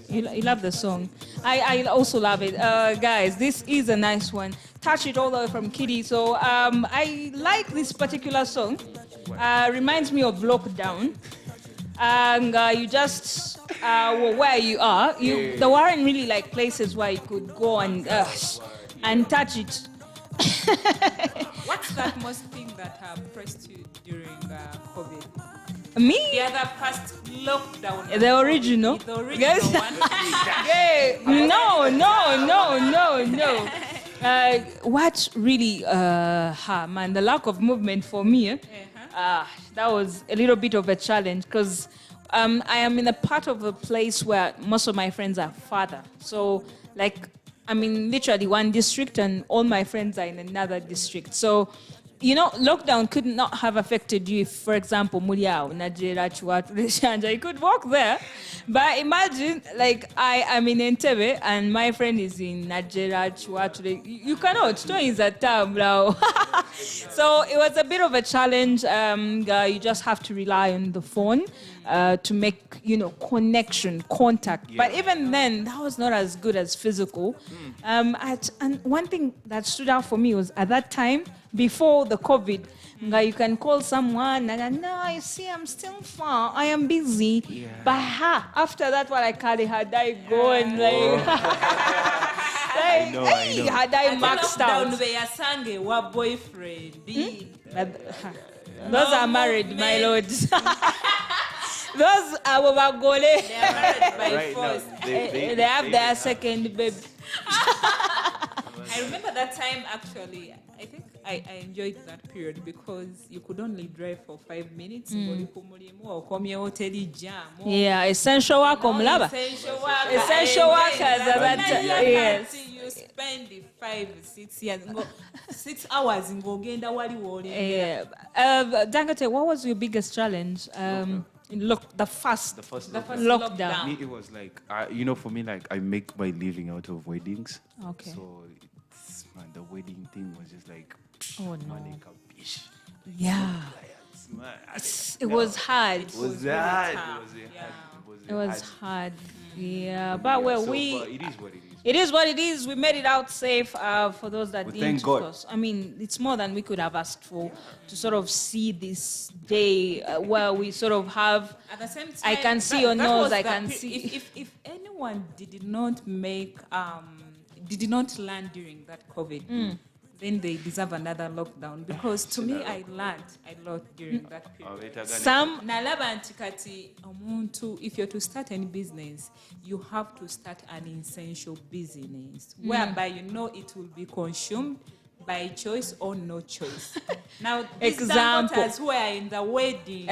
You love the song. I also love it. Guys, this is a nice one. Touch It all the way from Kitty. So I like this particular song. Reminds me of Lockdown. And you just, where you are, there weren't really like places where you could go and touch it. What's that most thing that impressed you during COVID? Me? The other past lockdown. The original. The original Yes. one. Yeah. No. What really, man, the lack of movement for me, that was a little bit of a challenge because I am in a part of a place where most of my friends are farther. So, like, I'm in literally one district and all my friends are in another district. So, you know, lockdown could not have affected you if, for example, Muliao, Najera, Chuatu, Shanja, you could walk there. But imagine, like, I am in Entebbe and my friend is in Najera, Chuatu. You cannot. Sto is a term, bro. So it was a bit of a challenge. You just have to rely on the phone to make, connection, contact. Yeah. But even then, that was not as good as physical. And one thing that stood out for me was at that time, before the COVID, you can call someone and no, you see, I'm still far. I am busy. Yeah. But after that, what I call it, had I go and like, I know. had I maxed out. Boyfriend. Those are married, my lords. Those are Wabagole. They are married by right force. They have their second baby. I remember that time actually. I think I enjoyed that period because you could only drive for 5 minutes. Yeah, essential work. Essential workers. Yes. You spend 5-6 years, 6 hours in Gogenda Wali. Yeah. Dangote, what was your biggest challenge? The first lockdown. Me, it was like, for me, like I make my living out of weddings. Okay. So the wedding thing was just like, oh no. Yeah. It was hard. It was hard. Yeah, but it is what it is. It is what it is. We made it out safe for those that didn't. Thank God. Us. I mean, it's more than we could have asked for to sort of see this day where we sort of have. At the same time, I can see your nose. I can see. If anyone did not learn during that COVID, then they deserve another lockdown because to me, I learned a lot during that period. If you're to start any business, you have to start an essential business whereby it will be consumed by choice or no choice. Now, these daughters who are in the wedding,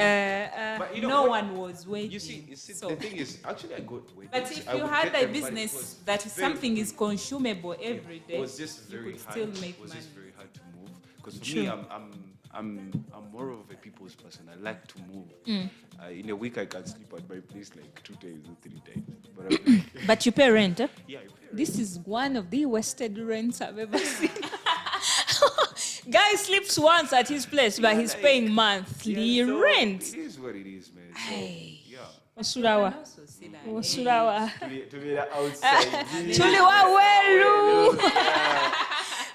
no one was waiting. You see, the thing is, actually, I got weddings. But if you had a business that something is consumable every day, it was just very hard. Still make money. It was just very hard to move because for me, I'm more of a people's person. I like to move. In a week, I can sleep at my place like 2 times or 3 times. But you pay rent, eh? Yeah, I pay rent. This is one of the wasted rents I've ever seen. Guy sleeps once at his place, but he's paying monthly rent. It is what it is, man. Hey. Yeah. Wasurawa. To be the outside. Tuliwa welu.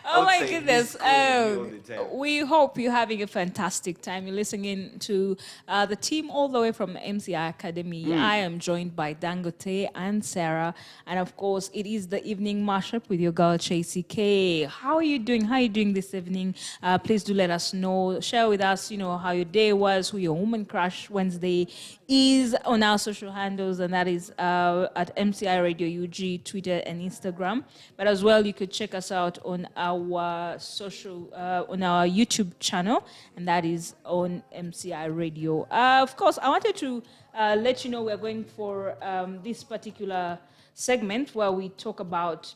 Oh my Outside goodness. all the time. We hope you're having a fantastic time. You're listening to the team all the way from the MCI Academy. I am joined by Dangote and Sarah. And of course, it is the evening mashup with your girl, Tracey K. How are you doing? How are you doing this evening? Please do let us know. Share with us, how your day was, who your Woman Crush Wednesday is on our social handles. And that is at MCI Radio UG, Twitter and Instagram. But as well, you could check us out on our social, on our YouTube channel, and that is on MCI Radio. Of course, I wanted to let you know we're going for this particular segment where we talk about,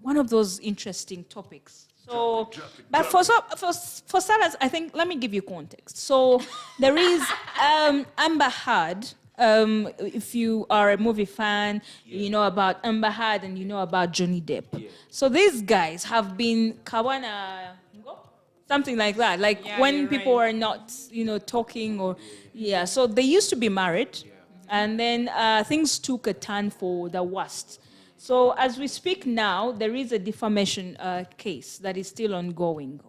one of those interesting topics. So, but for starters, I think, let me give you context. So there is Amber Heard. If you are a movie fan, you know about Amber Heard and you know about Johnny Depp. Yeah. So these guys have been kawana, something like that. Like when people are not, talking or, so they used to be married. And then things took a turn for the worst. So as we speak now, there is a defamation case that is still ongoing.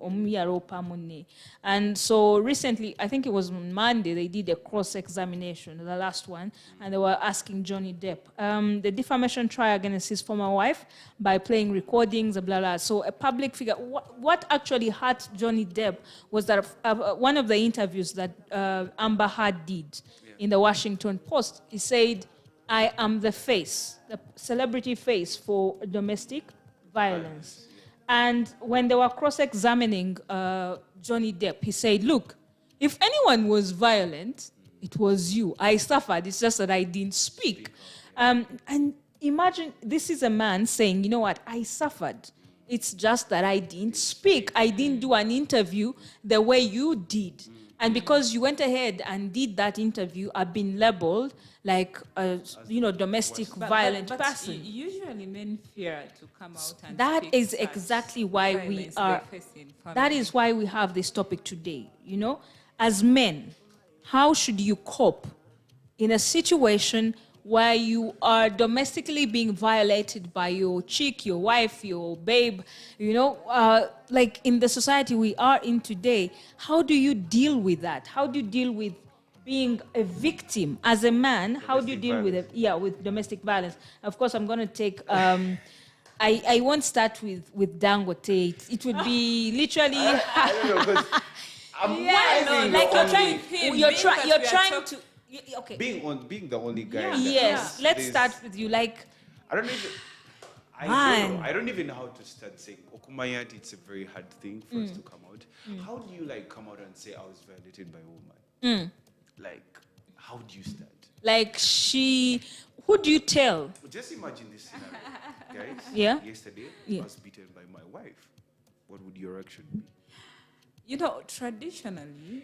And so recently, I think it was on Monday, they did a cross-examination, the last one, and they were asking Johnny Depp the defamation trial against his former wife by playing recordings, blah, blah. So a public figure. What actually hurt Johnny Depp was that one of the interviews that Amber Heard did in the Washington Post, he said, I am the face, the celebrity face for domestic violence. And when they were cross-examining Johnny Depp, he said, look, if anyone was violent, it was you. I suffered. It's just that I didn't speak. And imagine this is a man saying, you know what, I suffered. It's just that I didn't speak. I didn't do an interview the way you did. And because you went ahead and did that interview, I've been labeled like a domestic violent person. Usually men fear to come out and that speak is exactly why we are. That is why we have this topic today. As men, how should you cope in a situation where you are domestically being violated by your chick, your wife, your babe, like in the society we are in today? How do you deal with that? How do you deal with being a victim as a man? How do you deal with domestic violence? Of course, I'm going to take. I won't start with Dangote. It would be literally. I don't know, because you're trying to. Okay. Being the only guy. Yes. Let's start with you. Like, I don't even know how to start saying Okumayat. It's a very hard thing for us to come out. How do you come out and say I was violated by a woman? How do you start? Who do you tell? Just imagine this scenario, guys. Yeah. Yesterday, I was beaten by my wife. What would your reaction be? Traditionally.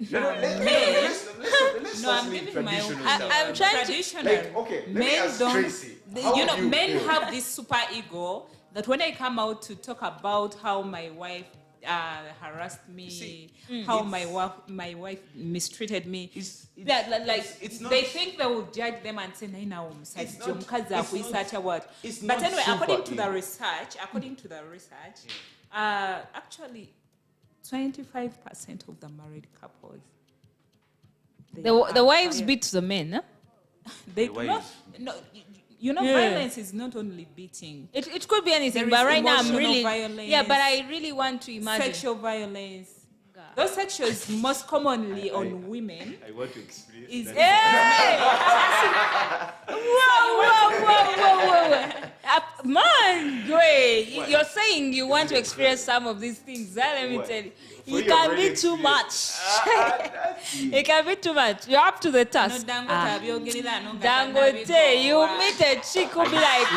I'm giving my own. I'm trying to. Men don't. Tracy, men have this super ego that when I come out to talk about how my wife harassed me, how my wife mistreated me, they think they will judge them and say, but anyway, according to the research, actually, 25% of the married couples. The wives beat the men, huh? They do not. No, violence is not only beating. It could be anything, but right now I'm really violence, but I really want to imagine sexual violence. God. Those sexual is most commonly on women. I want to experience Whoa. Man, you're saying you want to experience some of these things. Let me tell you. It can be too much. It can be too much. You're up to the task. Dangote, you meet a chick who'll be like,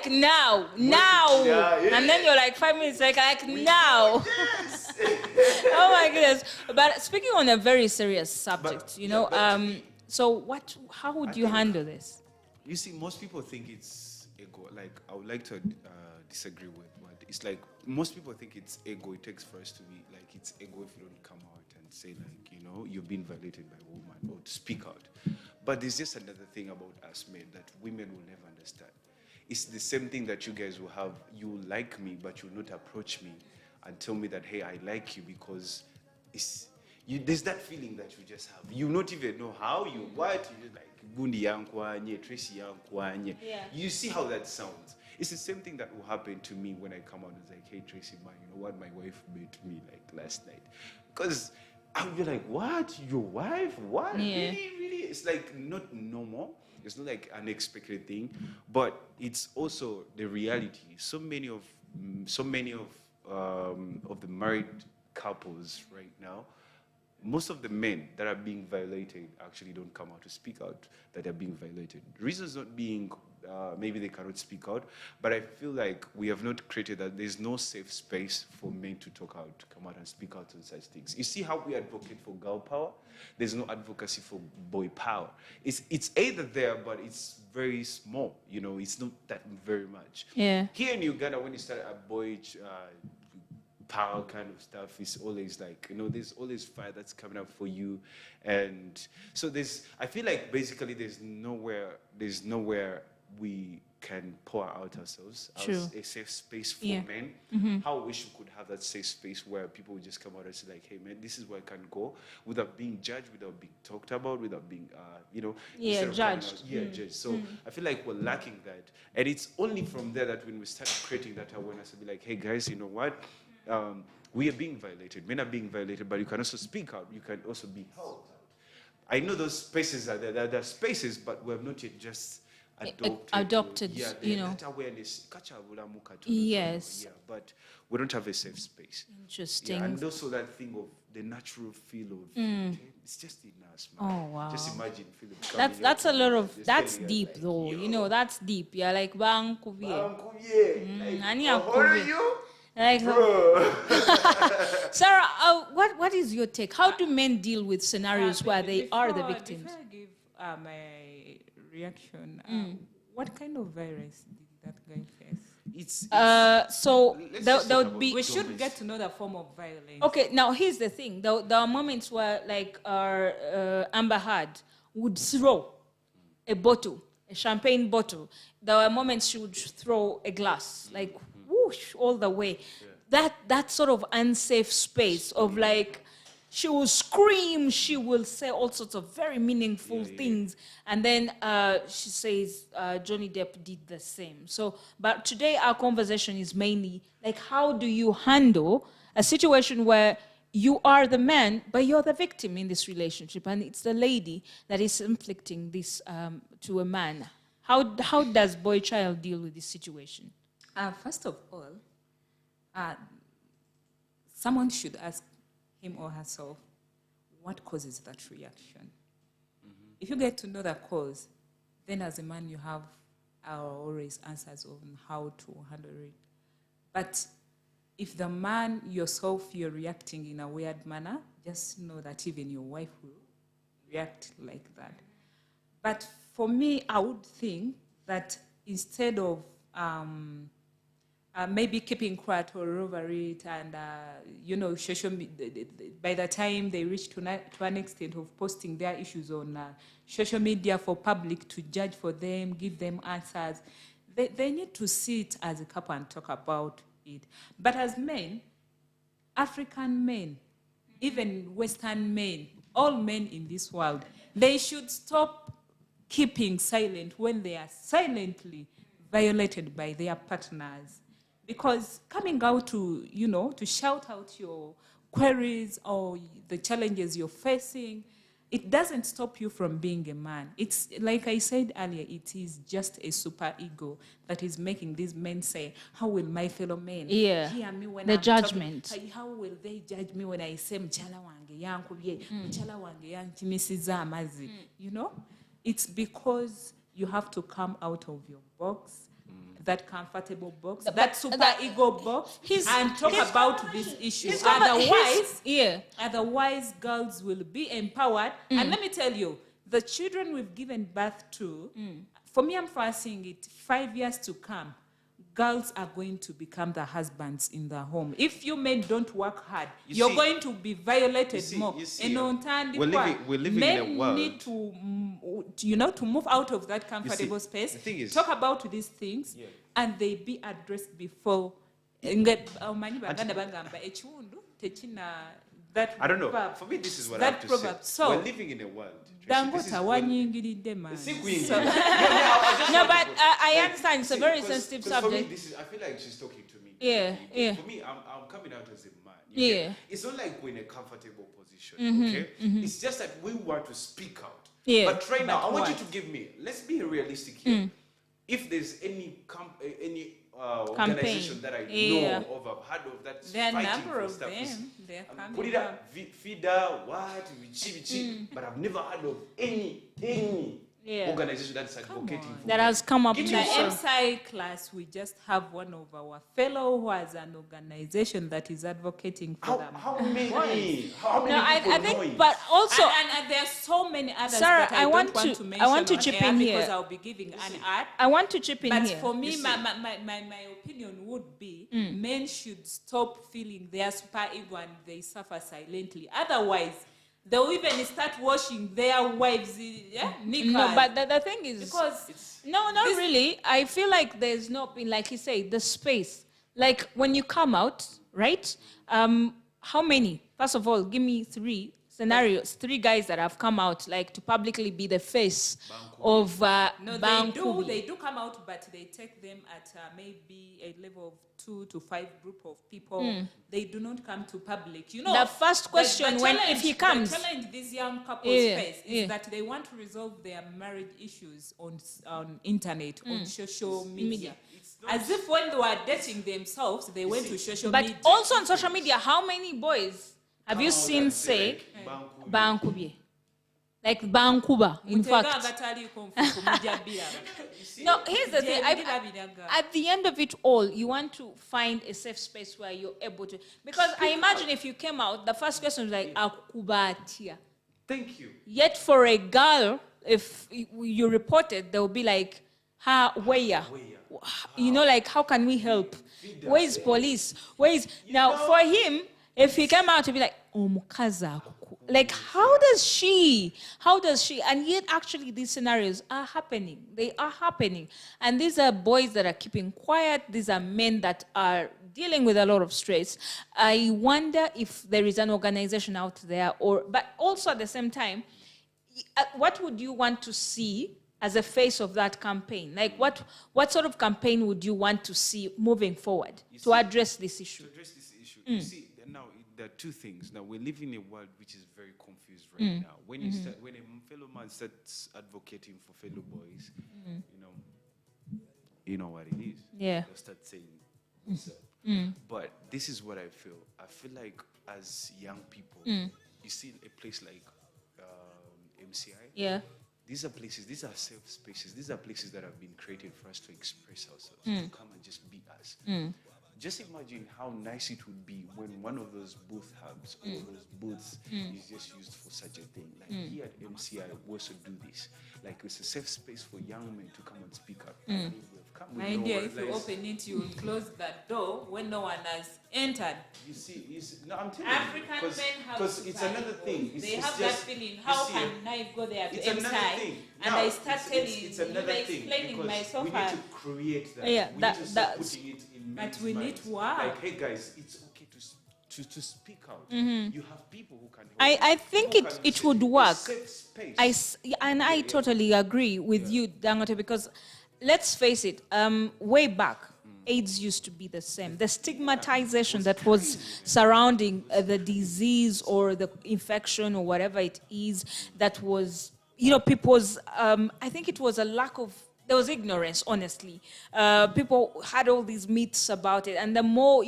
now. And then you're like 5 minutes like now. Oh my goodness. But speaking on a very serious subject, so how would you handle this? You see, most people think it's ego. Like, I would like to disagree with what it's like. Most people think it's ego. It takes for us to be like it's ego if you don't come out and say you've been violated by a woman or to speak out. But there's just another thing about us men that women will never understand. It's the same thing that you guys will have. You like me, but you'll not approach me and tell me that, hey, I like you because there's that feeling that you just have. You not even know how you just like Gundi yankwanye, Tracey yankwanye. You see how that sounds. It's the same thing that will happen to me when I come out and it's like, hey Tracey, man, you know what? My wife beat me like last night. Because I'll be like, what? Your wife? What? Yeah. Really? It's like not normal. It's not like an expected thing, but it's also the reality. So many of the married couples right now, most of the men that are being violated actually don't come out to speak out that they're being violated. The reasons not being maybe they cannot speak out, but I feel like we have not created that. There's no safe space for men to talk out, to come out and speak out on such things. You see how we advocate for girl power? There's no advocacy for boy power. It's either there, but it's very small. It's not that very much. Yeah. Here in Uganda, when you start a boy power kind of stuff is always like, there's always fire that's coming up for you. And so I feel like basically there's nowhere we can pour out ourselves as a safe space for men. How I wish we could have that safe space where people would just come out and say like, hey man, this is where I can go without being judged, without being talked about, without being, judged. Judged. So I feel like we're lacking that. And it's only from there that when we start creating that awareness, we'll be like, hey guys, you know what? We are being violated. Men are being violated, but you can also speak out. You can also be held out. I know those spaces are there. There are spaces, but we have not yet just adopted that awareness. Yes. Yeah, but we don't have a safe space. Interesting. Yeah, and also that thing of the natural feel of it's just in us, man. Oh wow. Just imagine feeling. That's a lot of that's deep though. That's deep. Yeah, like bang How are you? Like, Sarah, what is your take? How do men deal with scenarios where they are the victims? Before I give my reaction, what kind of virus did that guy face? So there would be. We should get to know the form of violence. Okay, now here's the thing. There are moments where, like, Amber Heard would throw a bottle, a champagne bottle. There were moments she would throw a glass, like whoosh, all the way. That sort of unsafe space of like. She will scream, she will say all sorts of very meaningful things. And then she says Johnny Depp did the same. So, but today our conversation is mainly like, how do you handle a situation where you are the man, but you're the victim in this relationship, and it's the lady that is inflicting this to a man? How does boy child deal with this situation? First of all, someone should ask him or herself, what causes that reaction? If you get to know the cause, then as a man you have always answers on how to handle it. But if the man yourself, you're reacting in a weird manner, just know that even your wife will react like that. But for me, I would think that instead of maybe keeping quiet or over it, and social media, by the time they reach to an extent of posting their issues on social media for public to judge for them, give them answers, they need to sit as a couple and talk about it. But as men, African men, even Western men, all men in this world, they should stop keeping silent when they are silently violated by their partners. Because coming out to shout out your queries or the challenges you're facing, it doesn't stop you from being a man. It's like I said earlier, it is just a super ego that is making these men say, how will my fellow men hear me when the I'm judgment. Talking? How will they judge me when I say mchala wange yankubye, mchala wange yanchimisiza amazi? It's because you have to come out of your box, that comfortable box, that super ego box, and talk about these issues. Otherwise, girls will be empowered. And let me tell you, the children we've given birth to, for me, I'm foreseeing it, 5 years to come, girls are going to become the husbands in the home. If you men don't work hard, you're going to be violated more. We're living in a world. Men need to move out of that comfortable space. The thing is, talk about these things, and they be addressed before. I don't know. For me, this is what I have to say. So, we're living in a world. No, but I understand it's a very sensitive subject. For me, I feel like she's talking to me. Yeah. For me, I'm coming out as a man. Yeah. It's not like we're in a comfortable position, okay? It's just that we want to speak out. Yeah. But right now, I want you to give me, let's be realistic here. If there's any organization that I know of, I've heard of that there are a fighting number for of stuff. them. Put it up, FIDA, what, Vichi, but I've never heard of any organization that's advocating for that has come up in to the MCI class. We just have one of our fellow who has an organization that is advocating for them. How many? How many No, I think, but also, and there are so many others. Sarah, that I want to mention. I want to chip in here because I'll be giving an ad. I want to chip in but here. But for me, my opinion would be men should stop feeling they are super ego and they suffer silently. Otherwise, they'll even start washing their wives' knickers. No, but the thing is, because not really. I feel like there's not been, like you say, the space. Like when you come out, right? How many? First of all, give me 3 scenarios, 3 guys that have come out, like to publicly be the face of No, they do come out, but they take them at maybe a level of 2 to 5 group of people. They do not come to public. You know, the first question if he comes, the challenge these young couples face is that they want to resolve their marriage issues on internet, on social media. As if when they were dating themselves, they went to social media. But also on social media, how many boys have you seen say Bankubye? Like Bankuba, in fact. No, here's the thing. At the end of it all, you want to find a safe space where you're able to. Because I imagine if you came out, the first question was like, Akubatia. Thank you. Yet for a girl, if you report it, they'll be like, where? You know, like, how can we help? Where is police? Now, for him, if he came out to be like, like, how does she? And yet, actually, these scenarios are happening. They are happening. And these are boys that are keeping quiet. These are men that are dealing with a lot of stress. I wonder if there is an organization out there, but also at the same time, what would you want to see as a face of that campaign? Like, what sort of campaign would you want to see moving forward to address this issue? You see, now there are 2 things. Now we're living in a world which is very confused right now. When when a fellow man starts advocating for fellow boys, you know what it is. Yeah. They'll start saying what's up. But this is what I feel. I feel like as young people, you see a place like MCI. Yeah. These are places, these are safe spaces, these are places that have been created for us to express ourselves, to come and just be us. Just imagine how nice it would be when one of those booth hubs or those booths is just used for such a thing. Like here at MCI, we also do this. Like it's a safe space for young men to come and speak up. My idea, if you open it, you will close that door when no one has entered. You see, no, I'm telling African you, men have because it's another thing. They have that feeling. How can I go there to MCI and I start telling explaining myself? We need to create that. Yeah, we need to start putting it in but we minds. need wow. Like, hey guys, it's okay to speak out. You have people who can help. I think it would work. Safe space. I totally agree with you, Dangote, because let's face it, way back, AIDS used to be the same. The stigmatization that was surrounding the disease or the infection or whatever it is, that was, people's, I think it was a lack of, there was ignorance, honestly. People had all these myths about it. And the more,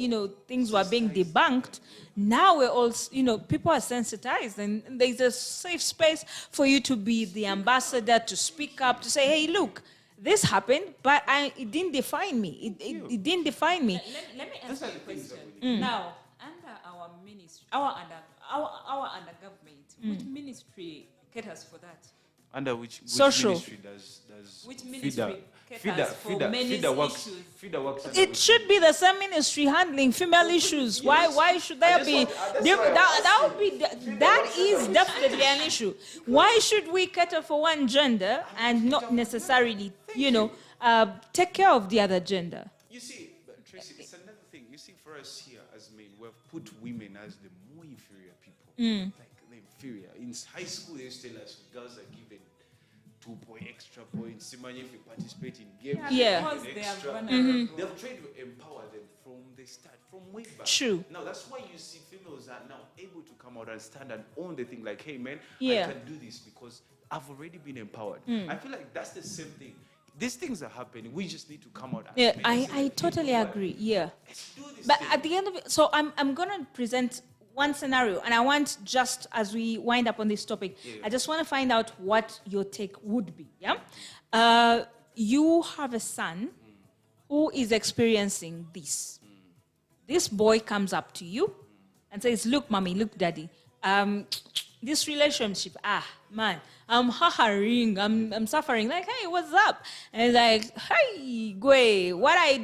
things were being debunked, now we're all, people are sensitized. And there's a safe space for you to be the ambassador, to speak up, to say, hey, look, this happened, but it didn't define me. It didn't define me. Let me ask you a question. Now, under our ministry, our under government, which ministry caters for that? Under which social ministry does which ministry FIDA works? FIDA works. It should be the same ministry handling female issues. Why should there be? That is definitely an issue. Why should we cater for one gender and not necessarily, take care of the other gender? You see, Tracey, it's another thing. You see, for us here as men, we've put women as the more inferior people. Like the inferior. In high school, they used to tell us girls are given 2 extra points. If you participate in games, they've tried to empower them from the start, from way back. True. Now that's why you see females are now able to come out and stand and own the thing. Like, hey man, I can do this because I've already been empowered. I feel like that's the same thing. These things are happening. We just need to come out. I totally agree. Yeah. Let's do this But thing. at the end of it, so I'm gonna present one scenario, and I want, just as we wind up on this topic, I just want to find out what your take would be. Yeah, you have a son who is experiencing this. This boy comes up to you and says, "Look, mommy, look, daddy. This relationship, man, I'm haharing, I'm suffering. Like, hey, what's up?" And it's like, "Hey, Gwe, what I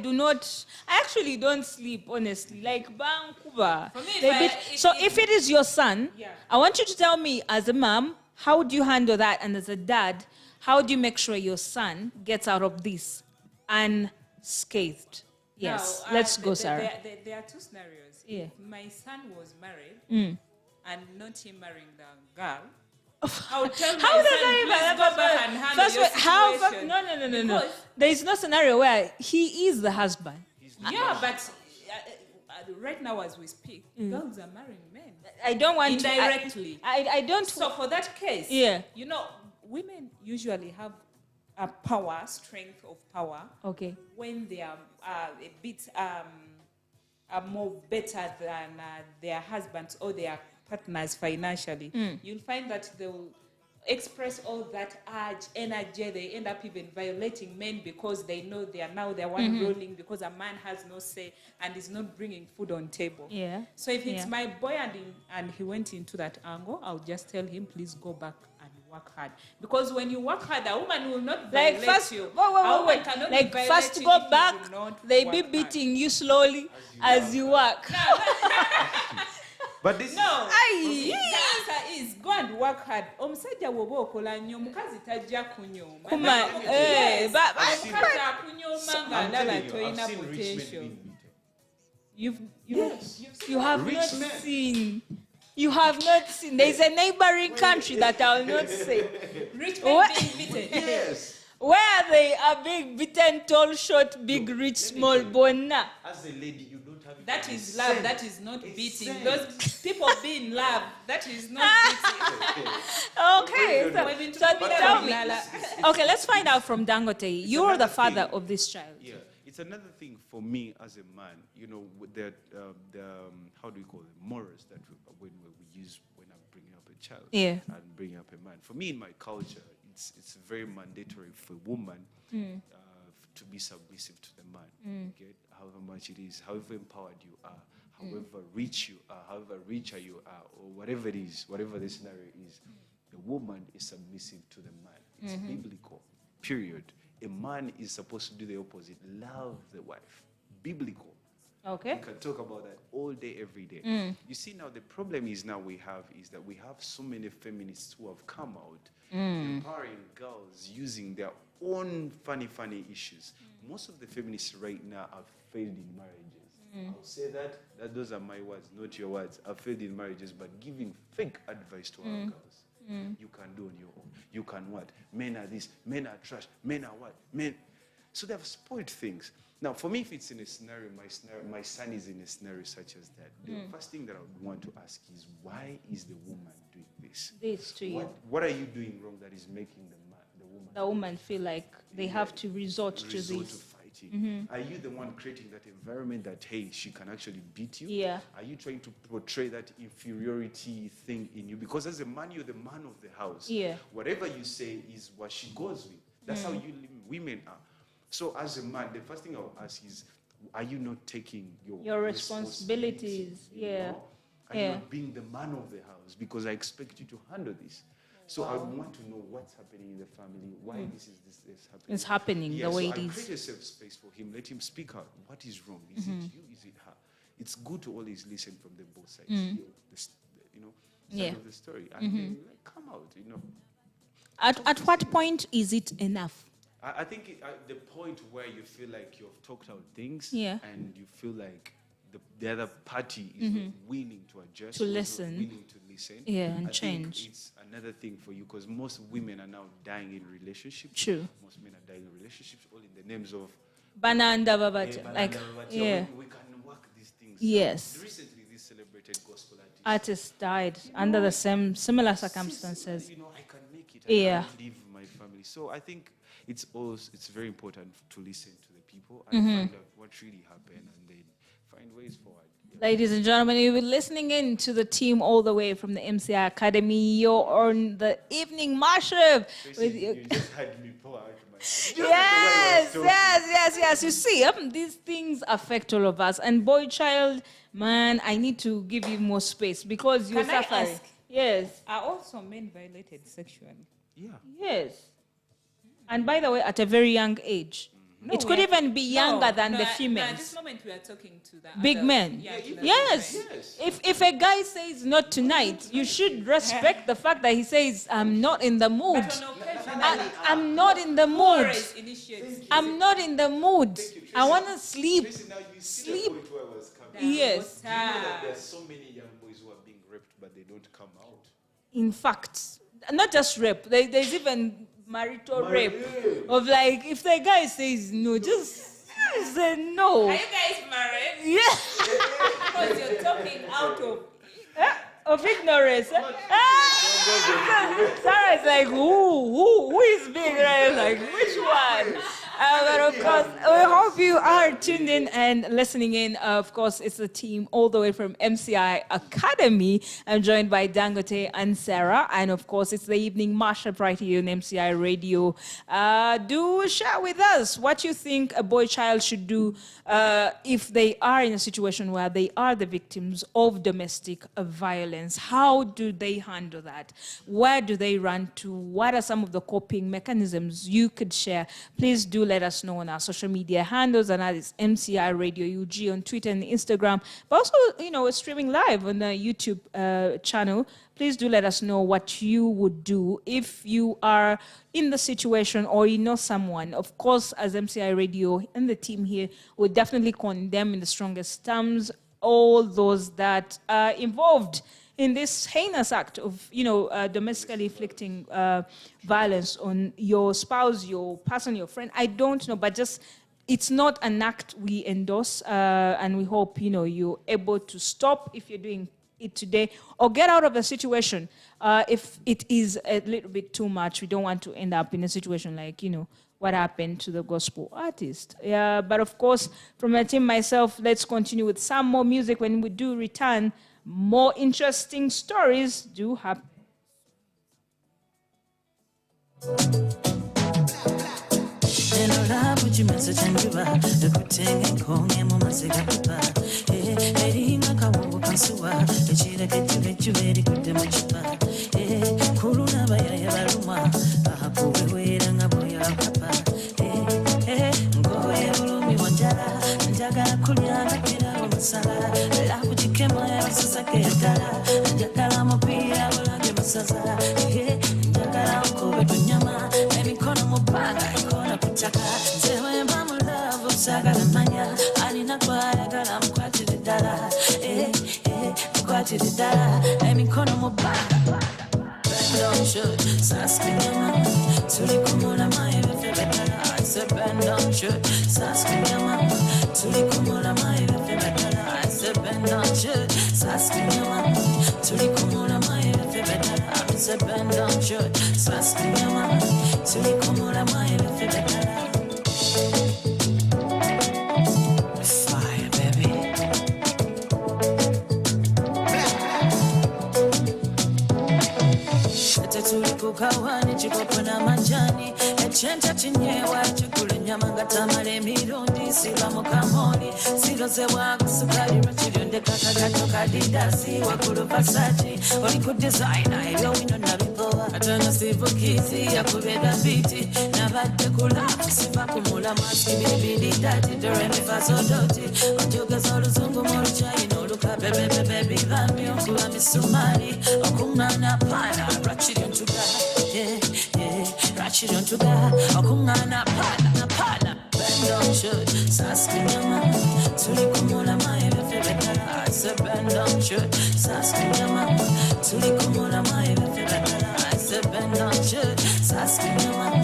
actually don't sleep, honestly. Like, Vancouver." If it is your son, I want you to tell me, as a mom, how do you handle that? And as a dad, how do you make sure your son gets out of this unscathed? Yes, let's go, Sarah. There are two scenarios. Yeah. If my son was married and not him marrying the girl, I'll tell my How does son, that please go back and handle your situation. No. There is no scenario where he is the husband. Yeah, but right now as we speak, girls are marrying men. I don't want indirectly. I don't. So for that case, you know, women usually have a strength of power. Okay. When they are a bit more better than their husbands or their partners financially, you'll find that they'll express all that urge, energy. They end up even violating men because they know they are now the one ruling, because a man has no say and is not bringing food on table. Yeah. So if it's my boy and he went into that angle, I'll just tell him, please go back and work hard. Because when you work hard, a woman will not violate you. Like first go back, they be beating you slowly as you work. But this the answer is go and work hard. Omusajja woba okola nnyo mukazi tajja kunyooma. Omukazi akunyooma nga ndaba toyina potential. You have not seen. You have not seen. There is a neighboring country that I will not say. Rich men being beaten. Yes. Where they are being beaten, tall, short, big, rich, small, bona. As a lady, you don't have. That is love. That is not beating. Those people being love. That is not beating. Okay. So tell me. Okay, let's find out from Dangote. You are the father of this child. Yeah. It's another thing for me as a man, you know, with the how do we call it, morals that we use when I'm bringing up a child and bringing up a man. For me, in my culture, it's very mandatory for a woman to be submissive to the man. Okay? However much it is, however empowered you are, however rich you are, however richer you are, or whatever it is, whatever the scenario is, the woman is submissive to the man. It's biblical, period. A man is supposed to do the opposite. Love the wife. Biblical. Okay. We can talk about that all day, every day. You see, now the problem is that we have so many feminists who have come out empowering girls using their own funny issues. Most of the feminists right now have failed in marriages. I'll say that those are my words, not your words. I've failed in marriages, but giving fake advice to our girls. You can do on your own. You can what? Men are this, men are trash, men are what? Men. So they have spoiled things. Now, for me, if it's in a scenario, my son is in a scenario such as that, the first thing that I would want to ask is, why is the woman doing this? This to you. What are you doing wrong that is making the woman feel like they have to resort to this? To fighting. Are you the one creating that environment that, hey, she can actually beat you? Yeah. Are you trying to portray that inferiority thing in you? Because as a man, you're the man of the house. Yeah. Whatever you say is what she goes with. That's how women are. So as a man, the first thing I'll ask is, are you not taking your responsibilities? Yeah. Are you not being the man of the house? Because I expect you to handle this. So I want to know what's happening in the family, why this is happening. It's happening the way it is. Create a safe space for him. Let him speak out. What is wrong? Is it you? Is it her? It's good to always listen from the both sides. Side of the story. And then, come out, At what point is it enough? I think the point where you feel like you've talked out things and you feel like the other party is not willing to adjust, to listen, willing to listen, and I change. Think it's another thing for you, because most women are now dying in relationships. True. Most men are dying in relationships, all in the names of Bananda Babacha. We can work these things. Yes. Recently, this celebrated gospel artist died under the similar circumstances. I can make it. I can leave my family. So I think it's very important to listen to the people and find out what really happened and then find ways forward. Ladies and gentlemen, you've been listening in to the team all the way from the MCI Academy. You're on the evening mashup. You just had me pull out my Yes. You see, these things affect all of us. And boy child, man, I need to give you more space because you're suffering. Ask? Yes. Are also men violated sexually? Yeah. Yes. And by the way, at a very young age. No, it could even be younger than the females. At this moment, we are talking to the Big adults. men. Yeah, to the Yes. big men. If a guy says not tonight, you should respect the fact that he says, I'm not in the mood. But on occasion, I'm not in the mood. always initiates. I'm not in the mood. I want to sleep. Now you see Sleep. the point where I was coming. Yes. You know that there are so many young boys who are being raped, but they don't come out. In fact, not just rape. There's even marital rape. Of like, if the guy says no, just say no. Are you guys married? Yeah. Because you're talking out Of ignorance. Sarah's like, who is being raised? Like, which one? But of course, we hope you are tuned in and listening in. Of course, it's the team all the way from MCI Academy. I'm joined by Dangote and Sarah. And of course, it's the evening mashup right here on MCI Radio. Do share with us what you think a boy child should do if they are in a situation where they are the victims of domestic violence. How do they handle that? Where do they run to? What are some of the coping mechanisms you could share? Please do let us know on our social media handles, and that is MCI Radio UG on Twitter and Instagram. But also, we're streaming live on the YouTube channel. Please do let us know what you would do if you are in the situation or you know someone. Of course, as MCI Radio and the team here, we definitely condemn in the strongest terms all those that are involved in this heinous act of, domestically inflicting violence on your spouse, your person, your friend. I don't know, but just it's not an act we endorse, and we hope, you're able to stop if you're doing it today or get out of the situation. If it is a little bit too much, we don't want to end up in a situation like, what happened to the gospel artist. Yeah, but of course, from the team, myself, let's continue with some more music. When we do return, more interesting stories do happen. Kawani chikopo na manjani echenta chinyewa chikule nyama ngatamale mirundi siba mukamoni siroze wako sukali rachirionde kakagato kadidasi wakulu pasaji oliku designer ebyo wino nabipoa atana sivukizi yakubeda biti nabadde kulafu siba kumula maski bibidi dati doremi fasodoti onjogeza oluzungu moluchayina oluka bebebebe bami okuba misumari okungana pana rachiriontuga Ratchet on to God, Okungana Pana, bend on shirt, Saskinyama, Tulikumula, my favorite. I said, bend on shirt, Saskinyama, Tulikumula, my favorite. I said, bend on shirt, Saskinyama,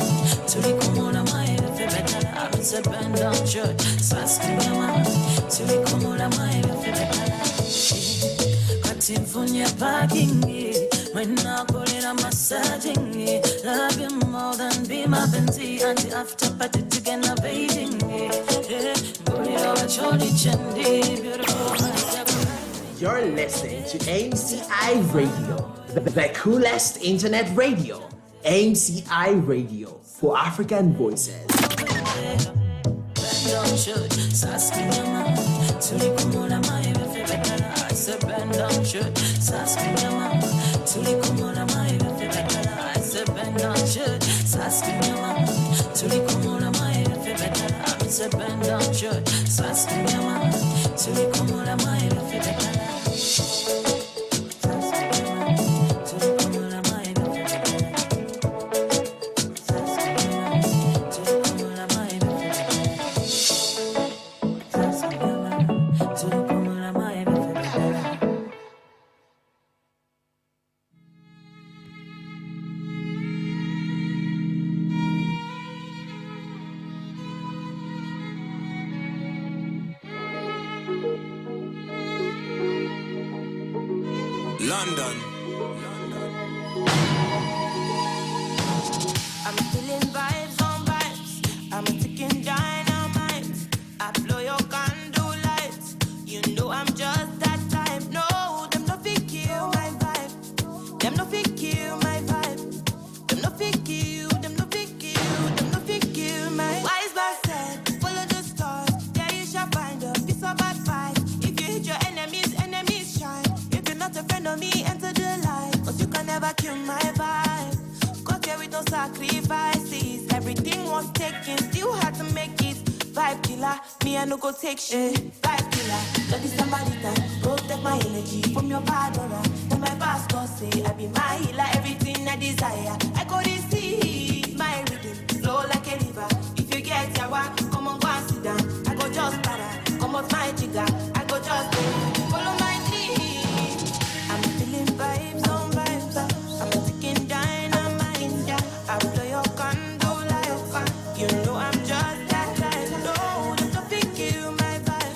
Tulikumula, my favorite. I said, bend on shirt, Saskinyama, Tulikumula, my favorite. Cutting for your parking. When I call it, I'm massaging it. Love you more than be my Benzie. Until after party to get innovating it. You're listening to MCI Radio, the coolest internet radio. MCI Radio for African voices. London. I'm feeling vibes on vibes. I'm a ticking dynamite. I blow your candle lights. You know I'm just that type. No, them no fit kill my vibe. Them no fit kill my vibe. Them no fit kill. Them no fit kill. Them no fit kill my. Wise man said, follow the stars. There you shall find a piece of advice. If you hit your enemies, enemies shine. If you're not a friend of me, enter the light. Cause you can never kill my vibe. Got here with no sacrifices. Everything was taken, still had to make it. Vibe killer, me I no go take shit. Vibe killer, that is somebody that protect my energy from your bad aura. Then my pastor say I be my healer, everything I desire. I go receive my rhythm, flow like a river. If you get yawa, come on go and sit down. I go just para, come out my jigger. I go just follow my dream. I'm feeling vibes on vibes. I'm ticking dynamite. I blow your candle like you know I'm just that type. No, you no fit kill my vibe.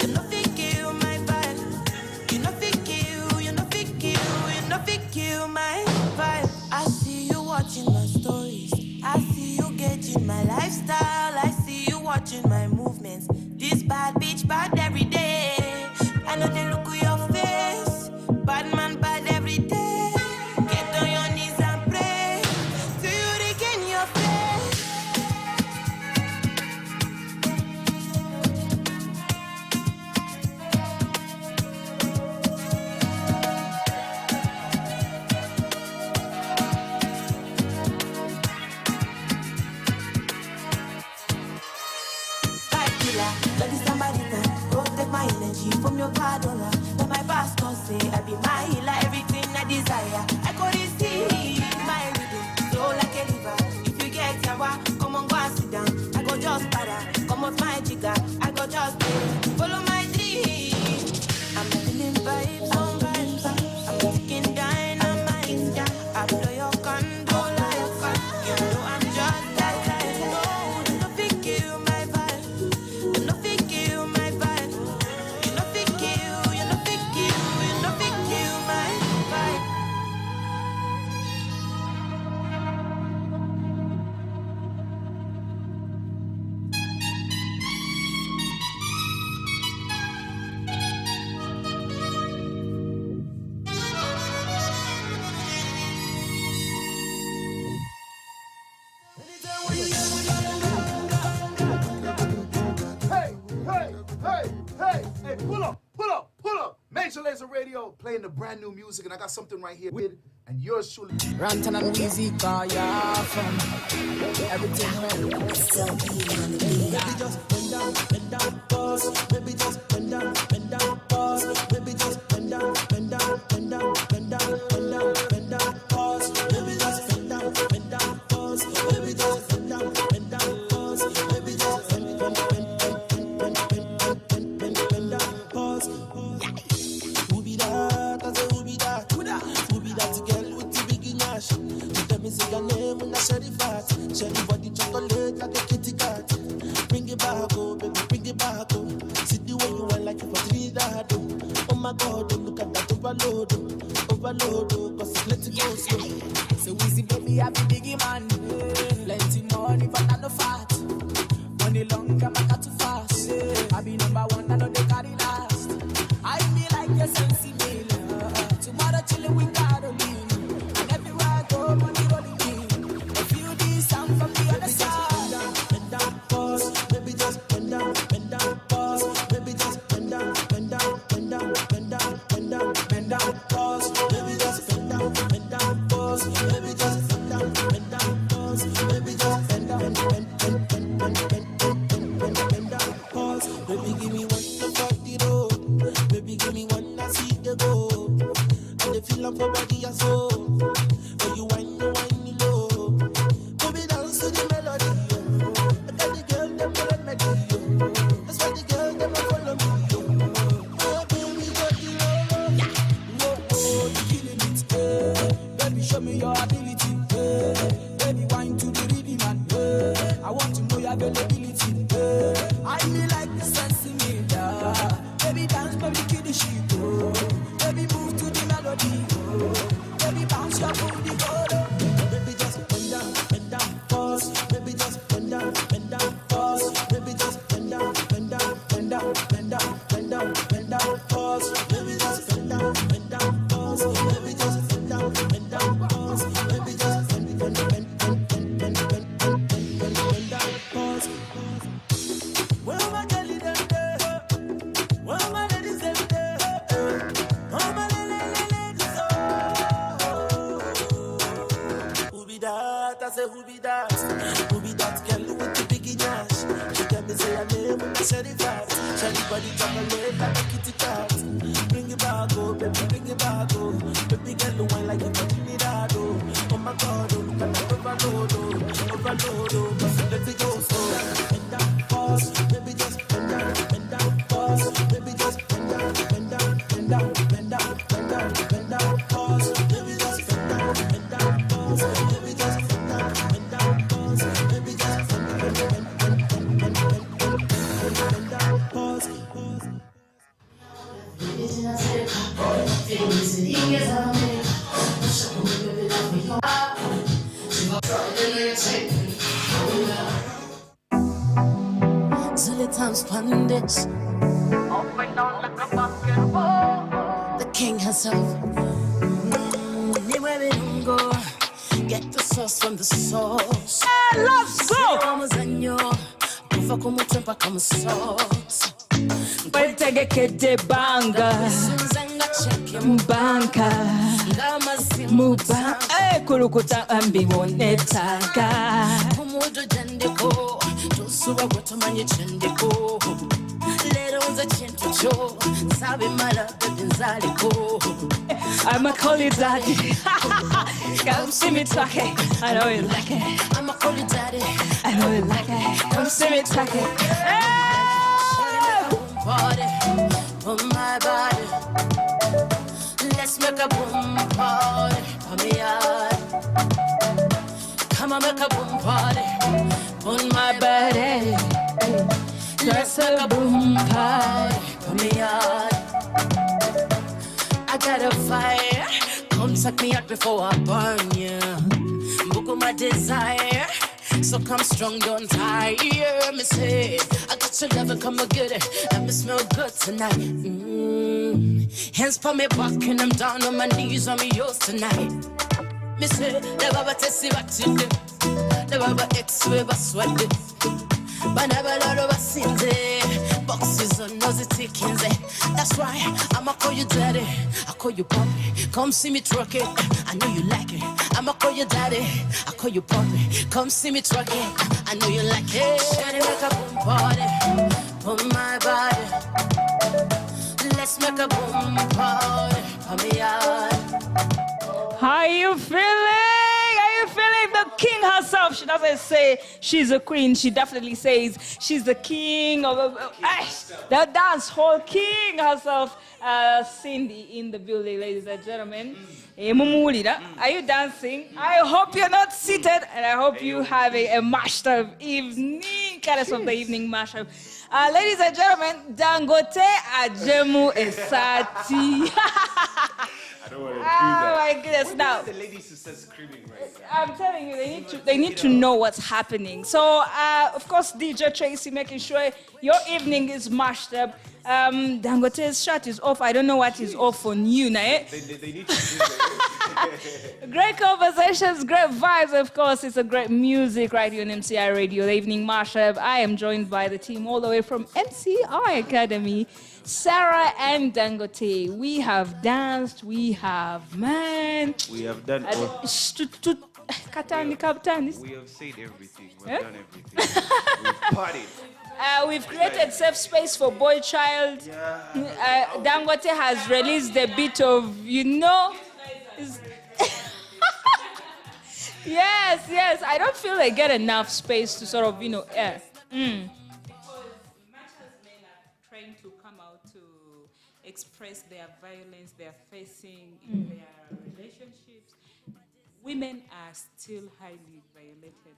You no fit kill my vibe. You no fit kill. You no fit kill. You no fit kill my vibe. I see you watching my stories. I see you getting my lifestyle. I see you watching my movements. This bad bitch bad every day. I know they look at your face. Bad man bad every day. Get on your knees and pray till you regain your faith. Vibe killer, that is somebody that protect my energy from your bad aura. Let my pastor say I be my healer, everything I desire. I go receive my rhythm, flow like a river. If you get yawa, come on go and sit down. I go just para, come out my jigger. I go just follow my dream. I'm feeling vibes on vibes. I'm ticking dynamite. I blow your candle like you know I'm just that type. No, you no fit kill my vibe. You no fit kill my vibe. You no fit kill. You no fit kill. You no fit kill my vibe. Hey, pull up. Major Lazer Radio playing the brand new music, and I got something right here with, and yours truly. Rantan and Weezy, call ya from everything well. Still being on the beat. Baby, just bend down, pause. Baby, just bend down, pause. Baby, just bend down, pause. Baby, just bend down, pause. Baby, just bend down, pause. Baby, just bend down, pause. Baby, just bend down, pause. Who be that? I say who be that? Who be that girl with the big nash? You tell me say your name when I share the fat. Share the body chocolate like a kitty cat. Bring it back, oh baby, bring it back, oh. See the way you want like you for Trinidad, oh. Oh my God, oh, look at that overload, oh, cause it's letting go slow. So easy, baby, I be biggie man. Plenty money, but I no fat. Money long, I'm not too fast. I be number one, I know they carry last. I be like your sensi meal. Tomorrow chillin' with Caroline. And everywhere I go, money rolling in. I feel this sound from the other side. Bend down, pause. Baby, just bend down, pause. Baby, just bend down, bend down, bend down, bend down, bend down, bend down, pause. Baby, just bend down, pause. Baby, just bend down, pause. Baby, just bend down, bend down, pause. Baby, give me one to fuck the road. Baby, give me one to see the go. And the feel of your body and soul. When you whine low. Baby, dance to the melody. I got the girl, them for the melody. That's why the girl, them will follow me. Oh, baby, got the love. Whoa, you killing it. Baby, show me your ability. Baby, wine to the rhythm and I want to know your availability. I feel like the sense in me. Baby, dance, baby, kill the sheep. Baby, move to the melody. Baby, bounce your booty, go. Baby, just bend down, pause. Baby, just bend down, pause. Baby, just bend down, pause. Baby, just bend down, pause. Baby, just bend down, pause. Baby, just bend down, pause. Where am I getting them there? Where am I ladies them there? Where am I ladies? Who be that? I say who be that? Who be that girl with the biggie dash? She tell me say her name when I said it fast. Shelly body chocolate like a kitty cat. Bring it back, oh baby, bring it back, oh. Baby girl the wine like you fucking need that, oh. Oh my God, oh look at that overload, oh. Let it go slow. Bend down, pause. Baby just bend down, pause. Baby just bend down, pause. Baby just bend down, pause. Baby just bend down, pause. Baby just bend down, pause. Zulatan Spandex, the king herself. Anywhere we don't go, get the sauce from the source. Let's go! Kufa kumutempa kama sauce. Wetegeke de banga. Mbanka. Muba. Kulukuta ambi wonetaka. Kumudu jandeko. Josuwa gotomanye chendeko. Lero za chentucho. Sabi mala bedinzaliko. I'ma call you daddy. Come see me talking. I know you like it. I'ma call you daddy. I know you like it. Come see me talking. Party on my body. Let's make a boom party for me yard. Come on, make a boom party on my body. Let's make a boom party for me yard. I got a fire. Come suck me out before I burn you. Book on my desire. So come strong, don't tire me. Say, I got your love and come and get it. Let me smell good tonight. Hands for me back and I'm down on my knees on me yours tonight. Me say, the baba tesi what you do. The baba ex we sweat it. But never lot of us in there. Boxes on nosy tickings. That's right, I'ma call you daddy. I call you puppy. Come see me truck it. I know you like it. I'ma call you daddy. I call you puppy. Come see me truck it. I know you like it. Shawty make a boom party for my body. Let's make a boom party for me yard. How you feeling? Are you feeling the king herself? She doesn't say she's a queen. She definitely says she's the king of the dance hall king herself. Cindy in the building, ladies and gentlemen. Are you dancing? I hope you're not seated, and I hope you have a mashed up evening, careless of the evening mashup. Ladies and gentlemen, Dangote Ajemu Esati. I don't want to do Oh that. my goodness! Now the lady who says screaming, right? I'm telling you, they need to know what's happening. So, of course, DJ Tracey making sure your evening is mashed up. Dangote's shirt is off. I don't know what is off on you, nah? They need to do that. Great conversations, great vibes, of course. It's a great music right here on MCI Radio, the evening mashup. I am joined by the team all the way from MCI Academy, Sarah and Dangote. We have danced, we have, man. We have done all. Katani, Kaptanis. We have said everything. We've done everything. We've partied. We've created safe space for boy child. Dangote has released a bit of, yes. I don't feel they get enough space to sort of, air. Because much as men are trying to come out to express their violence they're facing in their relationships, women are still highly violated,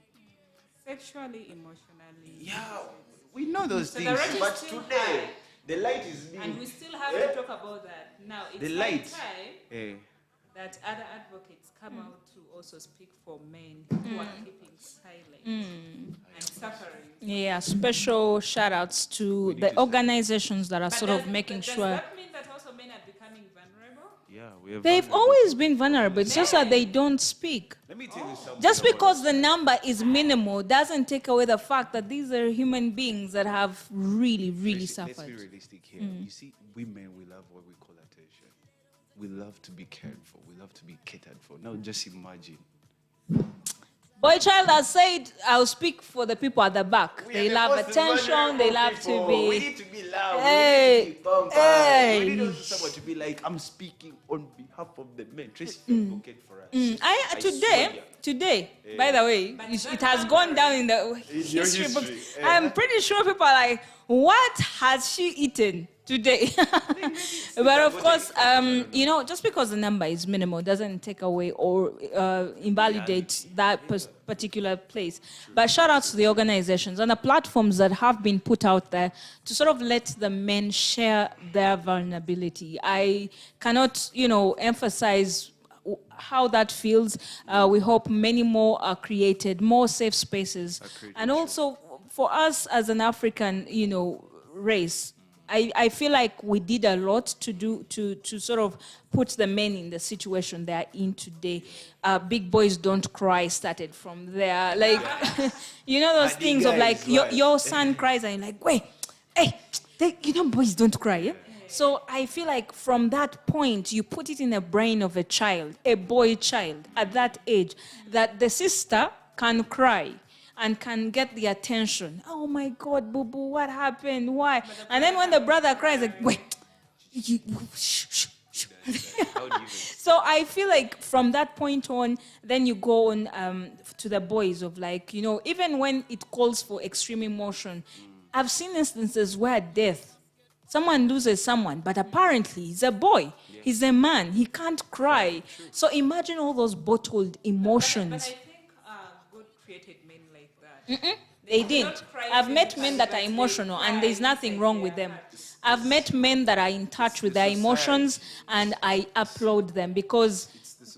sexually, emotionally. Yeah, we know those So things, the rate is but still today high. the light is being. And we still have to talk about that. Now, it's The high light. time that other advocates come out to also speak for men who are keeping silent and suffering. Yeah, special shout outs to the organizations that are sort of making Does sure. that mean that also men are becoming vulnerable? Yeah, we have. They've always been vulnerable. It's just that they don't speak. Let me tell you something. Just because the number is minimal doesn't take away the fact that these are human beings that have really, really Let's suffered. be realistic here. You see, women, we love what we call attention. We love to be cared for. We love to be catered for. Now, just imagine. Boy child has said, I'll speak for the people at the back. They love attention. They love to be. We need to be loud. Hey, we need to be pumped. hey. We need also someone to be like, I'm speaking on behalf of the men. Tracy, advocate for us. I Today, by the way, it has gone down in the history books. I'm pretty sure people are like, what has she eaten today? But of course, just because the number is minimal doesn't take away or invalidate that particular place. But shout out to the organizations and the platforms that have been put out there to sort of let the men share their vulnerability. I cannot, emphasize how that feels. We hope many more are created, more safe spaces. And also for us as an African, race, I feel like we did a lot to sort of put the men in the situation they are in today. Big Boys Don't Cry started from there. Like, those things of like, your son cries and you're like, wait, hey, boys don't cry, yeah? So I feel like from that point, you put it in the brain of a child, a boy child at that age, that the sister can cry and can get the attention. Oh my God, boo boo, what happened? Why? And then when the brother cries, like, wait, shh. So I feel like from that point on, then you go on to the boys of like, even when it calls for extreme emotion, I've seen instances where someone loses someone, but apparently he's a boy. Yeah. He's a man. He can't cry. So imagine all those bottled emotions. But I think God created men like that. They didn't. I've met men that are emotional, and there's nothing wrong with them. I've met men that are in touch with their emotions, and I applaud them because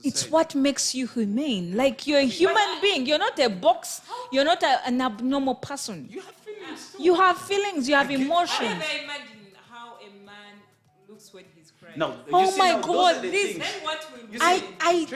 it's what makes you humane. Like, you're a human being. You're not a box. You're not an abnormal person. You have feelings. You have feelings. You have emotions. I never imagine how a man looks when he's crying. No, oh my God! Then what will you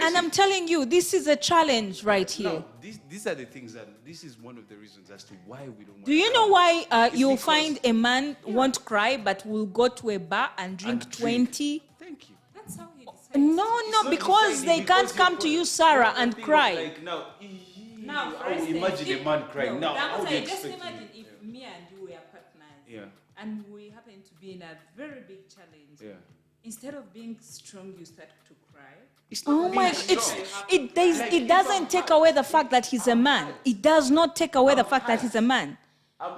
and I'm telling you, this is a challenge right here. No, these are the things that this is one of the reasons as to why we don't. Do you know why you'll find a man won't cry but will go to a bar and drink 20? Thank you. That's how he decides. No, because they can't come to you, Sarah, and cry. Like now, for instance, imagine a man crying. Now, how do you just expect imagine if me and you were partners, and we happen to be in a very big challenge. Yeah. Instead of being strong, you start to cry. Oh my! It doesn't take away the fact that he's a man. It does not take away the fact that he's a man.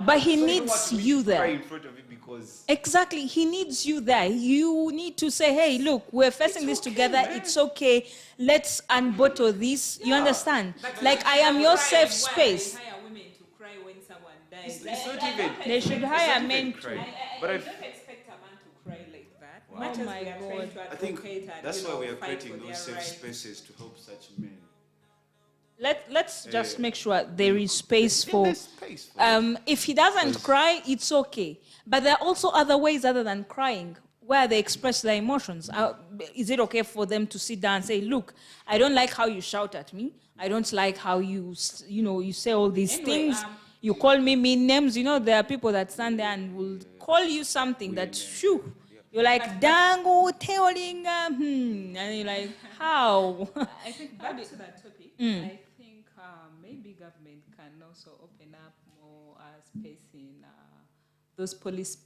But he needs you there. In front of him because exactly, he needs you there. You need to say, "Hey, look, we're facing this together. Man. It's okay. Let's unbottle this." You understand? Like, I am your safe space. Hire women to cry when someone dies. It's not even. They should hire men to cry. But I don't expect a man to cry like that. Wow. Much as we are trying to I think advocate and that's why we are fight creating for those their safe rights. spaces to help such men. let's just make sure there is space for. There's space for If he doesn't cry, it's okay. But there are also other ways other than crying where they express their emotions. Is it okay for them to sit down and say, "Look, I don't like how you shout at me. I don't like how you say all these things. You call me mean names." There are people that stand there and will call you something that, shoo, you're like, dango, teoling, and you're like, how? I think back to that topic, I think maybe government can also open up more space in those police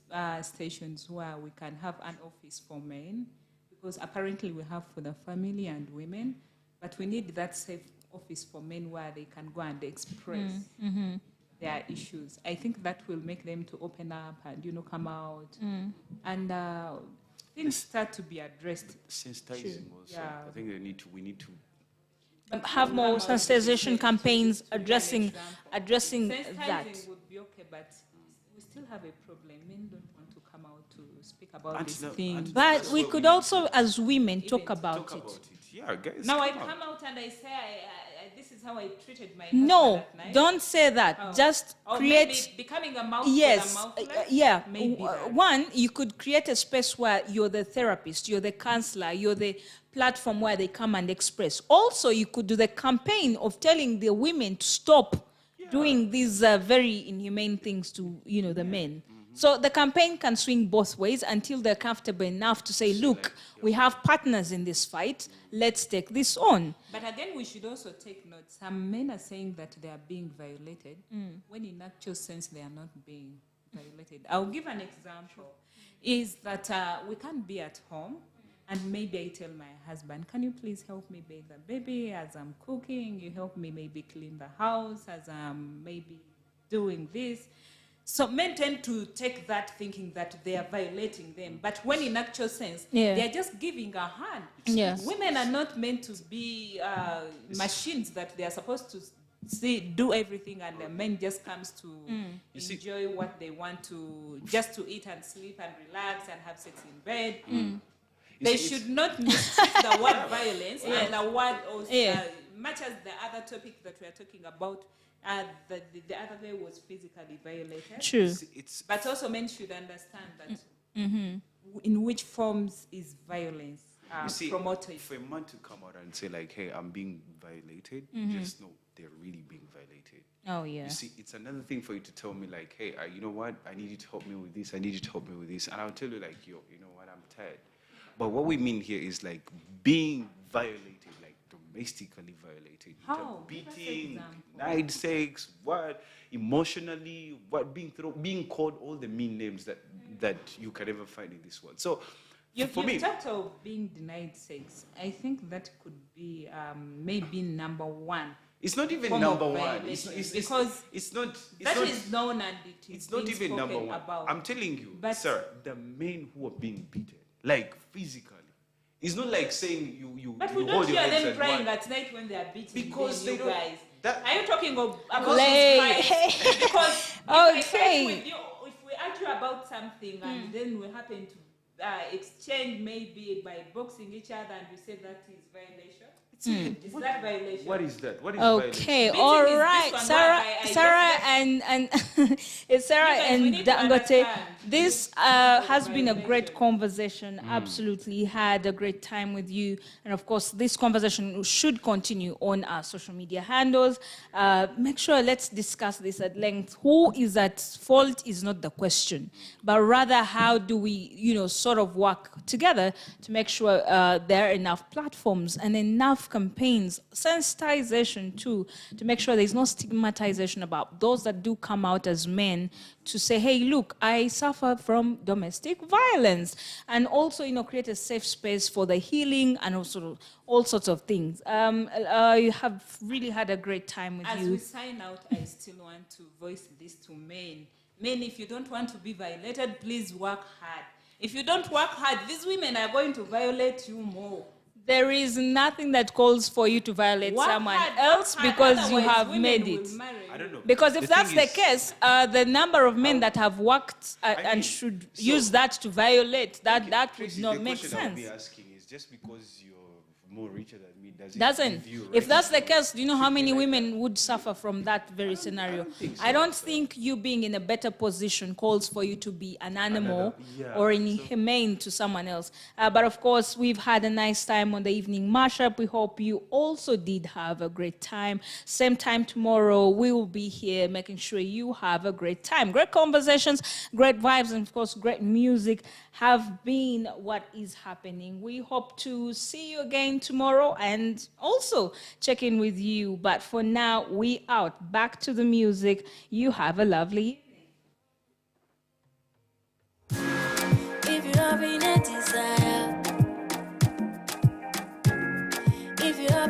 stations where we can have an office for men, because apparently we have for the family and women, but we need that safe office for men where they can go and express their issues. I think that will make them to open up and come out and things start to be addressed. Sensitizing also. Yeah. I think we need to have more sensitization campaigns addressing that. Sensitizing would be okay, but we still have a problem. Men don't want to come out to speak about these things. But we could also, as women, talk about it. Yeah, guys. Now I come out and I say, this is how I treated my husband No, at night. don't say that. Just create. Maybe becoming a mouth. Yes, yeah. Maybe that. One, you could create a space where you're the therapist, you're the counselor, you're the platform where they come and express. Also, you could do the campaign of telling the women to stop doing these very inhumane things to the men. So the campaign can swing both ways until they're comfortable enough to say, look, we have partners in this fight. Let's take this on. But again, we should also take note. Some men are saying that they are being violated, when in actual sense they are not being violated. I'll give an example. Is that we can't be at home, and maybe I tell my husband, can you please help me bathe the baby as I'm cooking? You help me maybe clean the house as I'm maybe doing this. So men tend to take that thinking that they are violating them. But when in actual sense, they are just giving a hand. Yes. Women are not meant to be machines that they are supposed to do everything, and the men just comes to enjoy what they want to, just to eat and sleep and relax and have sex in bed. They should not mistake the word violence and the word also, much as the other topic that we are talking about, the other day was physically violated. True. But also men should understand that in which forms is violence promoted. For a man to come out and say like, hey, I'm being violated, just know they're really being violated. Oh, yeah. You see, it's another thing for you to tell me like, hey, you know what? I need you to help me with this. I need you to help me with this. And I'll tell you like, yo, you know what? I'm tired. But what we mean here is like being violated, like domestically violated. How? Beating, night sex, what? Emotionally, what? Being called all the mean names that you can ever find in this world. So, You've for me, talked of being denied sex. I think that could be maybe number one. It's not even number one. Because it's not. That is known and it's not even number one. About. I'm telling you, sir, the men who are being beaten, like physically, it's not like saying you. But we you don't hold your hear hands them and crying one. at night when they are beating. Because they don't. Guys. That, are you talking about Hey. Because okay. if we argue about something and then we happen to exchange maybe by boxing each other and we say that is violation. Is that violation? What is that? What is okay, violation? all right, Sarah and Sarah and Dangote. This has been a great conversation. Absolutely, had a great time with you, and of course, this conversation should continue on our social media handles. Make sure let's discuss this at length. Who is at fault is not the question, but rather how do we, sort of work together to make sure there are enough platforms and enough campaigns, sensitization too, to make sure there's no stigmatization about those that do come out as men to say, hey, look, I suffer from domestic violence, and also, create a safe space for the healing and also all sorts of things. You have really had a great time with you. As we sign out, I still want to voice this to men. Men, if you don't want to be violated, please work hard. If you don't work hard, these women are going to violate you more. There is nothing that calls for you to violate someone else because you have made it. I don't know. Because if that's the case, the number of men that have worked and should use that to violate, that would not make sense. The question I'll be asking is just because you're more richer than me, doesn't. If that's the case, do you know how many women would suffer from that very scenario? I don't think you being in a better position calls for you to be an animal or inhumane to someone else. But of course, we've had a nice time on the evening mashup. We hope you also did have a great time. Same time tomorrow, we will be here making sure you have a great time. Great conversations, great vibes, and of course, great music have been what is happening. We hope to see you again tomorrow and also check in with you. But for now, we out. Back to the music. You have a lovely